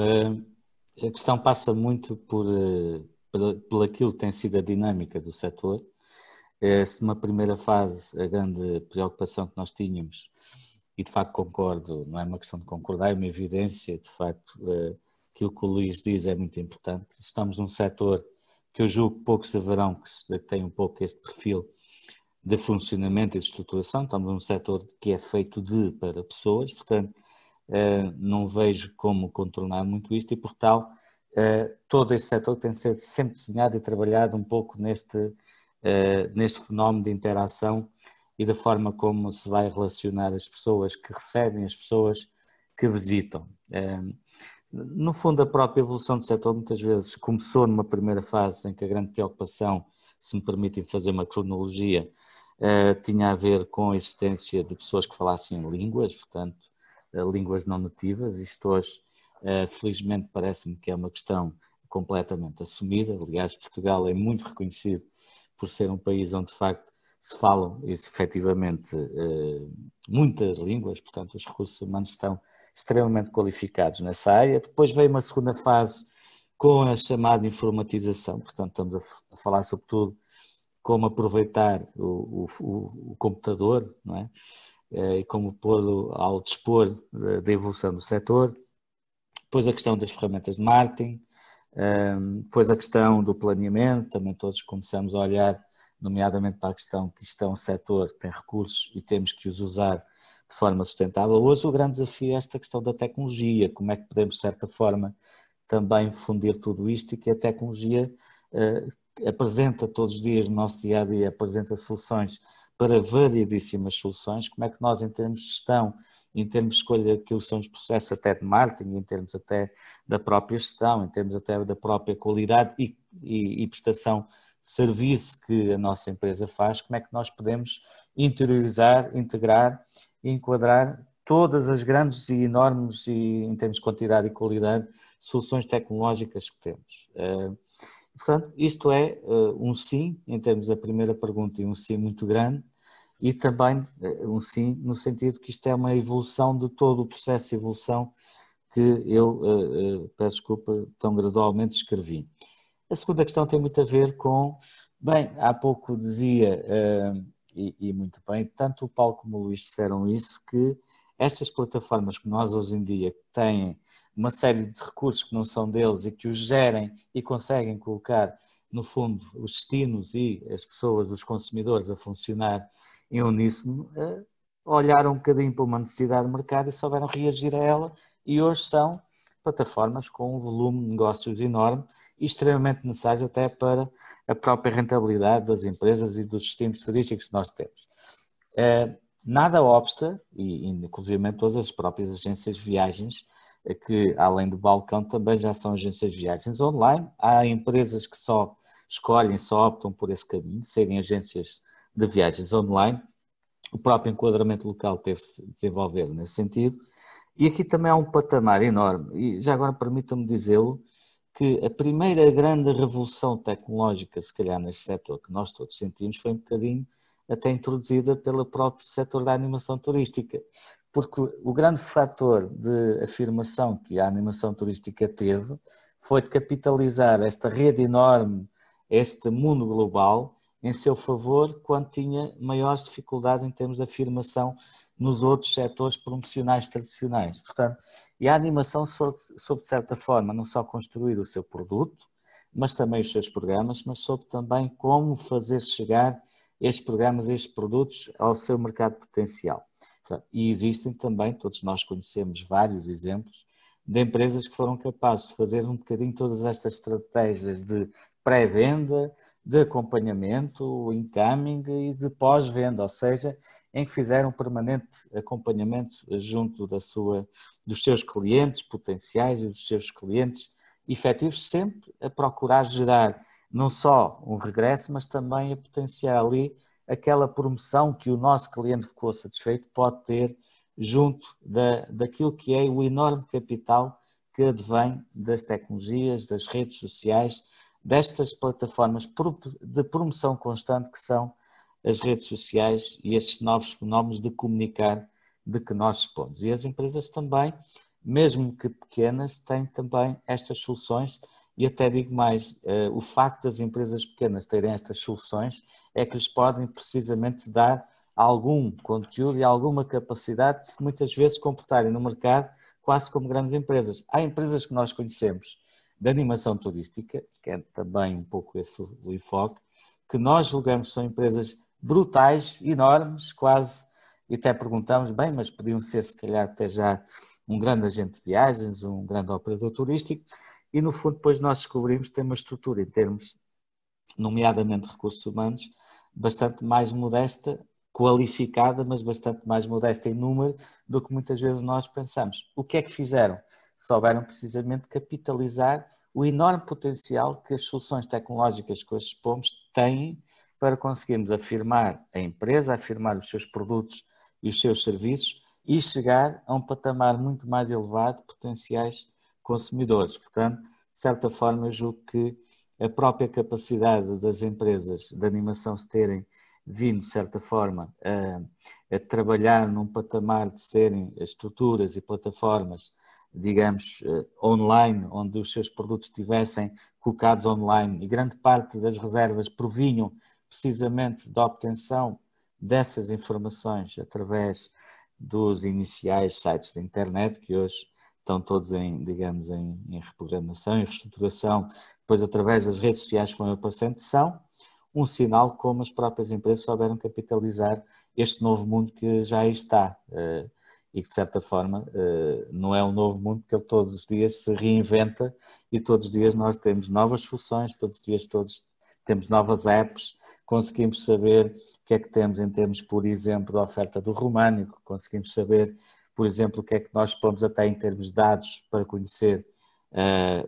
a questão passa muito por aquilo que tem sido a dinâmica do setor. Se numa primeira fase a grande preocupação que nós tínhamos, e de facto concordo, não é uma questão de concordar, é uma evidência, de facto, aquilo que o Luís diz é muito importante. Estamos num setor que eu julgo que poucos haverão que tem um pouco este perfil de funcionamento e de estruturação. Estamos num setor que é feito para pessoas, portanto, não vejo como contornar muito isto e, por tal, todo este setor tem de ser sempre desenhado e trabalhado um pouco neste fenómeno de interação e da forma como se vai relacionar as pessoas que recebem, as pessoas que visitam. No fundo, a própria evolução do setor muitas vezes começou numa primeira fase em que a grande preocupação, se me permitem fazer uma cronologia, tinha a ver com a existência de pessoas que falassem línguas, portanto, línguas não nativas. Isto hoje, felizmente, parece-me que é uma questão completamente assumida. Aliás, Portugal é muito reconhecido por ser um país onde, de facto, se falam efetivamente muitas línguas, portanto, os recursos humanos estão extremamente qualificados nessa área. Depois veio uma segunda fase com a chamada informatização, portanto, estamos a falar sobretudo como aproveitar o computador, não é? E como pô-lo ao dispor da evolução do setor. Depois a questão das ferramentas de marketing, depois a questão do planeamento, também todos começamos a olhar, nomeadamente para a questão que isto é um setor que tem recursos e temos que os usar de forma sustentável. Hoje o grande desafio é esta questão da tecnologia, como é que podemos de certa forma também fundir tudo isto e que a tecnologia apresenta todos os dias no nosso dia-a-dia, apresenta soluções para variedíssimas soluções, como é que nós em termos de gestão, em termos de escolha daquilo que são os processos até de marketing, em termos até da própria gestão, em termos até da própria qualidade e prestação de serviço que a nossa empresa faz, como é que nós podemos interiorizar, integrar e enquadrar todas as grandes e enormes, em termos de quantidade e qualidade, soluções tecnológicas que temos. Portanto, isto é um sim, em termos da primeira pergunta, e um sim muito grande, e também um sim no sentido que isto é uma evolução de todo o processo de evolução que eu, peço desculpa, tão gradualmente escrevi. A segunda questão tem muito a ver com, bem, há pouco dizia, e muito bem, tanto o Paulo como o Luís disseram isso, que estas plataformas que nós hoje em dia têm uma série de recursos que não são deles e que os gerem e conseguem colocar, no fundo, os destinos e as pessoas, os consumidores a funcionar em uníssono, olharam um bocadinho para uma necessidade de mercado e souberam reagir a ela, e hoje são plataformas com um volume de negócios enorme e extremamente necessários até para a própria rentabilidade das empresas e dos destinos turísticos que nós temos. Nada obsta, e inclusive todas as próprias agências de viagens, que além do balcão também já são agências de viagens online. Há empresas que só escolhem, só optam por esse caminho, serem agências de viagens online. O próprio enquadramento local teve-se de desenvolver nesse sentido. E aqui também há um patamar enorme, e já agora permitam-me dizê-lo, que a primeira grande revolução tecnológica, se calhar neste setor que nós todos sentimos, foi um bocadinho até introduzida pelo próprio setor da animação turística, porque o grande fator de afirmação que a animação turística teve foi de capitalizar esta rede enorme, este mundo global, em seu favor, quando tinha maiores dificuldades em termos de afirmação nos outros setores promocionais tradicionais. Portanto, e a animação soube, de certa forma, não só construir o seu produto, mas também os seus programas, mas soube também como fazer chegar estes programas, estes produtos ao seu mercado potencial. E existem também, todos nós conhecemos vários exemplos, de empresas que foram capazes de fazer um bocadinho todas estas estratégias de pré-venda, de acompanhamento, incoming e de pós-venda, ou seja, em que fizeram um permanente acompanhamento junto dos seus clientes potenciais e dos seus clientes efetivos, sempre a procurar gerar não só um regresso, mas também a potenciar ali aquela promoção que o nosso cliente ficou satisfeito pode ter junto daquilo que é o enorme capital que advém das tecnologias, das redes sociais, destas plataformas de promoção constante que são as redes sociais e estes novos fenómenos de comunicar de que nós dispomos. E as empresas também, mesmo que pequenas, têm também estas soluções e até digo mais, o facto das empresas pequenas terem estas soluções é que lhes podem precisamente dar algum conteúdo e alguma capacidade de se muitas vezes comportarem no mercado quase como grandes empresas. Há empresas que nós conhecemos de animação turística, que é também um pouco esse o enfoque, que nós julgamos que são empresas brutais, enormes, quase, e até perguntamos, bem, mas podiam ser se calhar até já um grande agente de viagens, um grande operador turístico, e no fundo depois nós descobrimos que tem uma estrutura em termos, nomeadamente recursos humanos, bastante mais modesta, qualificada, mas bastante mais modesta em número do que muitas vezes nós pensamos. O que é que fizeram? Souberam precisamente capitalizar o enorme potencial que as soluções tecnológicas que hoje dispomos têm para conseguirmos afirmar a empresa, afirmar os seus produtos e os seus serviços e chegar a um patamar muito mais elevado de potenciais consumidores. Portanto, de certa forma, eu julgo que a própria capacidade das empresas de animação se terem vindo, de certa forma, a trabalhar num patamar de serem estruturas e plataformas, digamos, online, onde os seus produtos estivessem colocados online e grande parte das reservas provinham precisamente da obtenção dessas informações através dos iniciais sites da internet, que hoje estão todos em, digamos, em reprogramação, em reestruturação, depois através das redes sociais foram aparecendo, são um sinal como as próprias empresas souberam capitalizar este novo mundo que já aí está e que de certa forma não é um novo mundo porque ele todos os dias se reinventa e todos os dias nós temos novas soluções, todos os dias temos novas apps, conseguimos saber o que é que temos em termos, por exemplo, da oferta do românico, conseguimos saber, por exemplo, o que é que nós pomos até em termos de dados para conhecer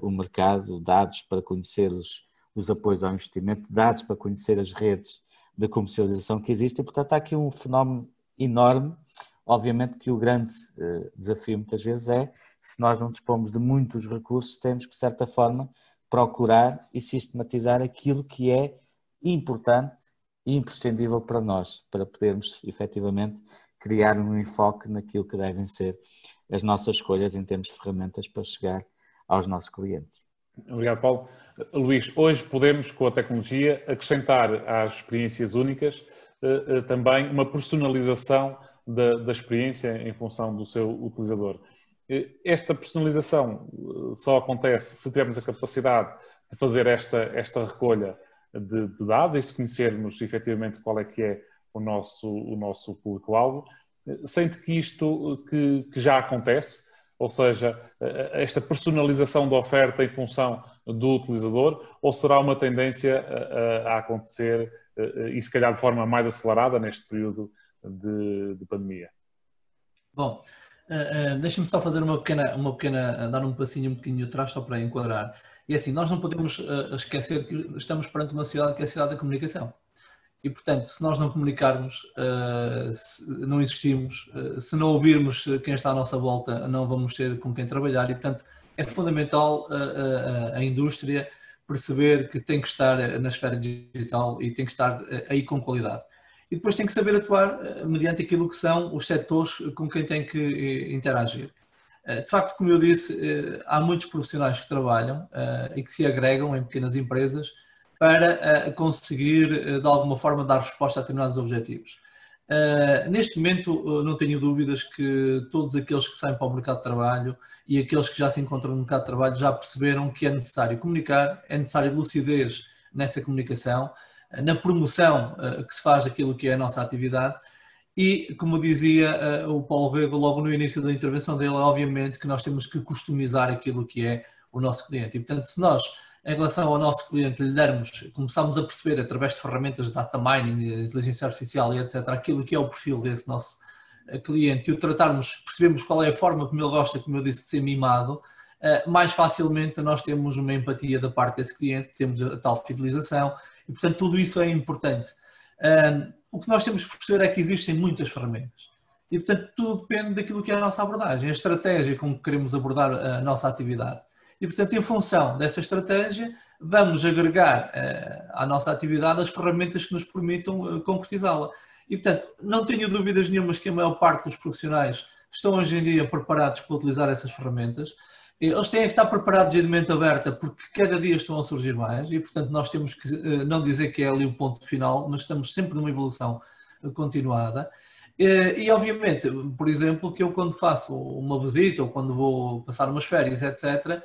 o mercado, dados para conhecer os apoios ao investimento, dados para conhecer as redes de comercialização que existem. Portanto, há aqui um fenómeno enorme. Obviamente que o grande desafio muitas vezes é, se nós não dispomos de muitos recursos, temos que, de certa forma, procurar e sistematizar aquilo que é importante e imprescindível para nós, para podermos efetivamente criar um enfoque naquilo que devem ser as nossas escolhas em termos de ferramentas para chegar aos nossos clientes. Obrigado, Paulo. Luís, hoje podemos, com a tecnologia, acrescentar às experiências únicas também uma personalização da experiência em função do seu utilizador. Esta personalização só acontece se tivermos a capacidade de fazer esta recolha de dados e se conhecermos efetivamente qual é que é o nosso público-alvo. Sente que isto que já acontece, ou seja, esta personalização da oferta em função do utilizador, ou será uma tendência a acontecer e se calhar de forma mais acelerada neste período de pandemia? Bom, deixa-me só fazer dar um passinho um bocadinho atrás só para enquadrar. E assim, nós não podemos esquecer que estamos perante uma cidade que é a cidade da comunicação. E, portanto, se nós não comunicarmos, se não existimos, se não ouvirmos quem está à nossa volta, não vamos ter com quem trabalhar. E, portanto, é fundamental a indústria perceber que tem que estar na esfera digital e tem que estar aí com qualidade. E depois tem que saber atuar mediante aquilo que são os setores com quem tem que interagir. De facto, como eu disse, há muitos profissionais que trabalham e que se agregam em pequenas empresas para conseguir, de alguma forma, dar resposta a determinados objetivos. Neste momento, não tenho dúvidas que todos aqueles que saem para o mercado de trabalho e aqueles que já se encontram no mercado de trabalho já perceberam que é necessário comunicar, é necessário lucidez nessa comunicação, na promoção que se faz daquilo que é a nossa atividade e, como dizia o Paulo Rego logo no início da intervenção dele, obviamente que nós temos que customizar aquilo que é o nosso cliente. E, portanto, se nós, em relação ao nosso cliente, lhe dermos, começamos a perceber através de ferramentas de data mining, inteligência artificial e etc., aquilo que é o perfil desse nosso cliente e o tratarmos, percebemos qual é a forma como ele gosta, como eu disse, de ser mimado, mais facilmente nós temos uma empatia da parte desse cliente, temos a tal fidelização e, portanto, tudo isso é importante. O que nós temos que perceber é que existem muitas ferramentas E, portanto, tudo depende daquilo que é a nossa abordagem, a estratégia com que queremos abordar a nossa atividade. E, portanto, em função dessa estratégia, vamos agregar à nossa atividade as ferramentas que nos permitam concretizá-la. E, portanto, não tenho dúvidas nenhumas que a maior parte dos profissionais estão hoje em dia preparados para utilizar essas ferramentas. Eles têm que estar preparados de mente aberta, porque cada dia estão a surgir mais e, portanto, nós temos que não dizer que é ali o ponto final, mas estamos sempre numa evolução continuada. E, obviamente, por exemplo, que eu quando faço uma visita ou quando vou passar umas férias, etc.,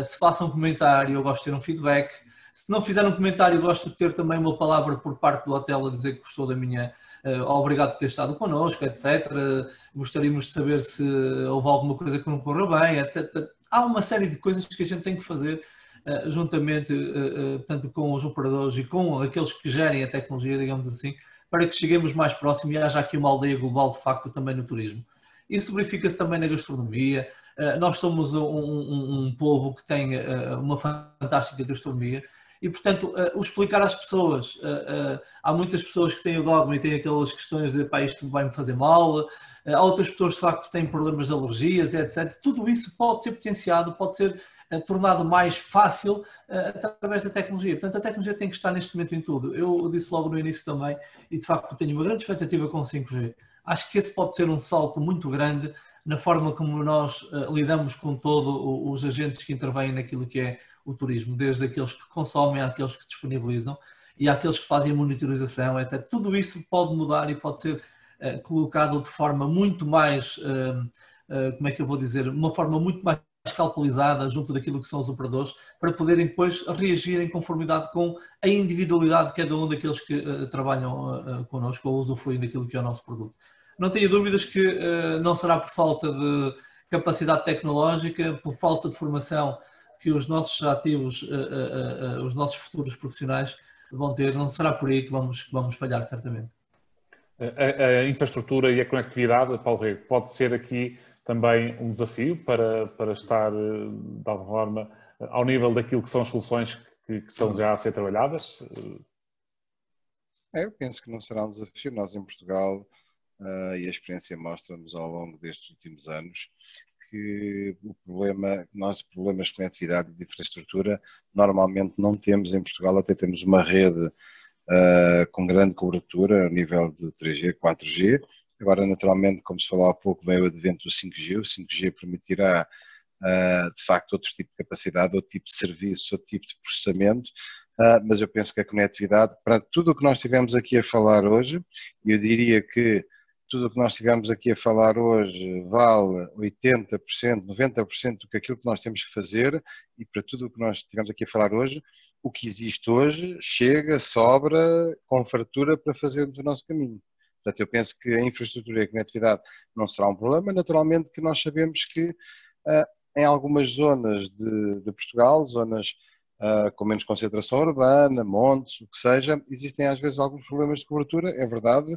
se faça um comentário, eu gosto de ter um feedback. Se não fizer um comentário, eu gosto de ter também uma palavra por parte do hotel a dizer que gostou da minha... obrigado por ter estado connosco, etc. Gostaríamos de saber se houve alguma coisa que não correu bem, etc. Há uma série de coisas que a gente tem que fazer juntamente, tanto com os operadores e com aqueles que gerem a tecnologia, digamos assim, para que cheguemos mais próximo e haja aqui uma aldeia global de facto também no turismo. Isso verifica-se também na gastronomia. Nós somos um povo que tem uma fantástica gastronomia e, portanto, o explicar às pessoas, há muitas pessoas que têm o dogma e têm aquelas questões de pá, isto vai-me fazer mal, há outras pessoas de facto que têm problemas de alergias, etc. Tudo isso pode ser potenciado, pode ser tornado mais fácil através da tecnologia. Portanto, a tecnologia tem que estar neste momento em tudo. Eu disse logo no início também, e de facto tenho uma grande expectativa com o 5G. Acho que esse pode ser um salto muito grande na forma como nós lidamos com todos os agentes que intervêm naquilo que é o turismo, desde aqueles que consomem, àqueles que disponibilizam e àqueles que fazem a monitorização, etc. Tudo isso pode mudar e pode ser colocado de forma muito mais, como é que eu vou dizer, uma forma muito mais calculizada junto daquilo que são os operadores, para poderem depois reagir em conformidade com a individualidade de cada um daqueles que trabalham connosco ou usufruem daquilo que é o nosso produto. Não tenho dúvidas que não será por falta de capacidade tecnológica, por falta de formação que os nossos ativos, os nossos futuros profissionais vão ter, não será por aí que vamos falhar, certamente. A infraestrutura e a conectividade, Paulo Rego, pode ser aqui também um desafio para estar, de alguma forma, ao nível daquilo que são as soluções que estão já a ser trabalhadas? Eu penso que não será um desafio. Nós em Portugal, e a experiência mostra-nos ao longo destes últimos anos, que nós problemas de conectividade e de infraestrutura normalmente não temos em Portugal, até temos uma rede com grande cobertura a nível de 3G, 4G. Agora, naturalmente, como se falou há pouco, veio o advento do 5G. O 5G permitirá, de facto, outro tipo de capacidade, outro tipo de serviço, outro tipo de processamento. Mas eu penso que a conectividade, para tudo o que nós estivemos aqui a falar hoje, eu diria que tudo o que nós estivemos aqui a falar hoje vale 80%, 90% do que aquilo que nós temos que fazer, e para tudo o que nós estivemos aqui a falar hoje, o que existe hoje chega, sobra, com fartura para fazermos o nosso caminho. Portanto, eu penso que a infraestrutura e a conectividade não será um problema. Naturalmente que nós sabemos que em algumas zonas de Portugal, zonas com menos concentração urbana, montes, o que seja, existem às vezes alguns problemas de cobertura, é verdade,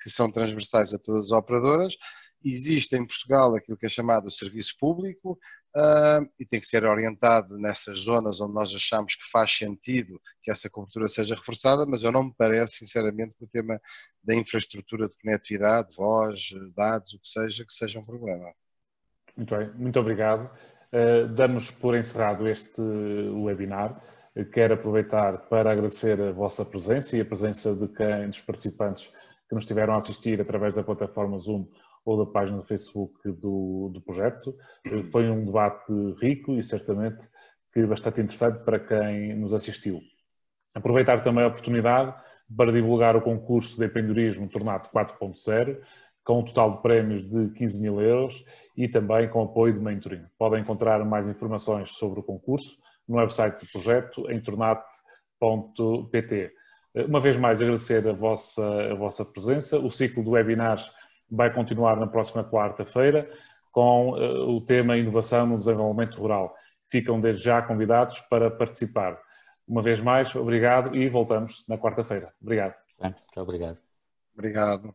que são transversais a todas as operadoras. Existe em Portugal aquilo que é chamado serviço público e tem que ser orientado nessas zonas onde nós achamos que faz sentido que essa cobertura seja reforçada, mas eu não me parece, sinceramente, que o tema da infraestrutura de conectividade, voz, dados, o que seja um problema. Muito bem, muito obrigado. Damos por encerrado este webinar. Quero aproveitar para agradecer a vossa presença e a presença dos participantes que nos estiveram a assistir através da plataforma Zoom ou da página do Facebook do projeto. Foi um debate rico e certamente que bastante interessante para quem nos assistiu. Aproveitar também a oportunidade para divulgar o concurso de empreendedorismo Tornado 4.0, com um total de prémios de 15.000 euros e também com apoio de mentoring. Podem encontrar mais informações sobre o concurso no website do projeto em tornado.pt. Uma vez mais, agradecer a vossa presença. O ciclo de webinars vai continuar na próxima quarta-feira com o tema Inovação no Desenvolvimento Rural. Ficam desde já convidados para participar. Uma vez mais, obrigado e voltamos na quarta-feira. Obrigado. Muito obrigado. Obrigado.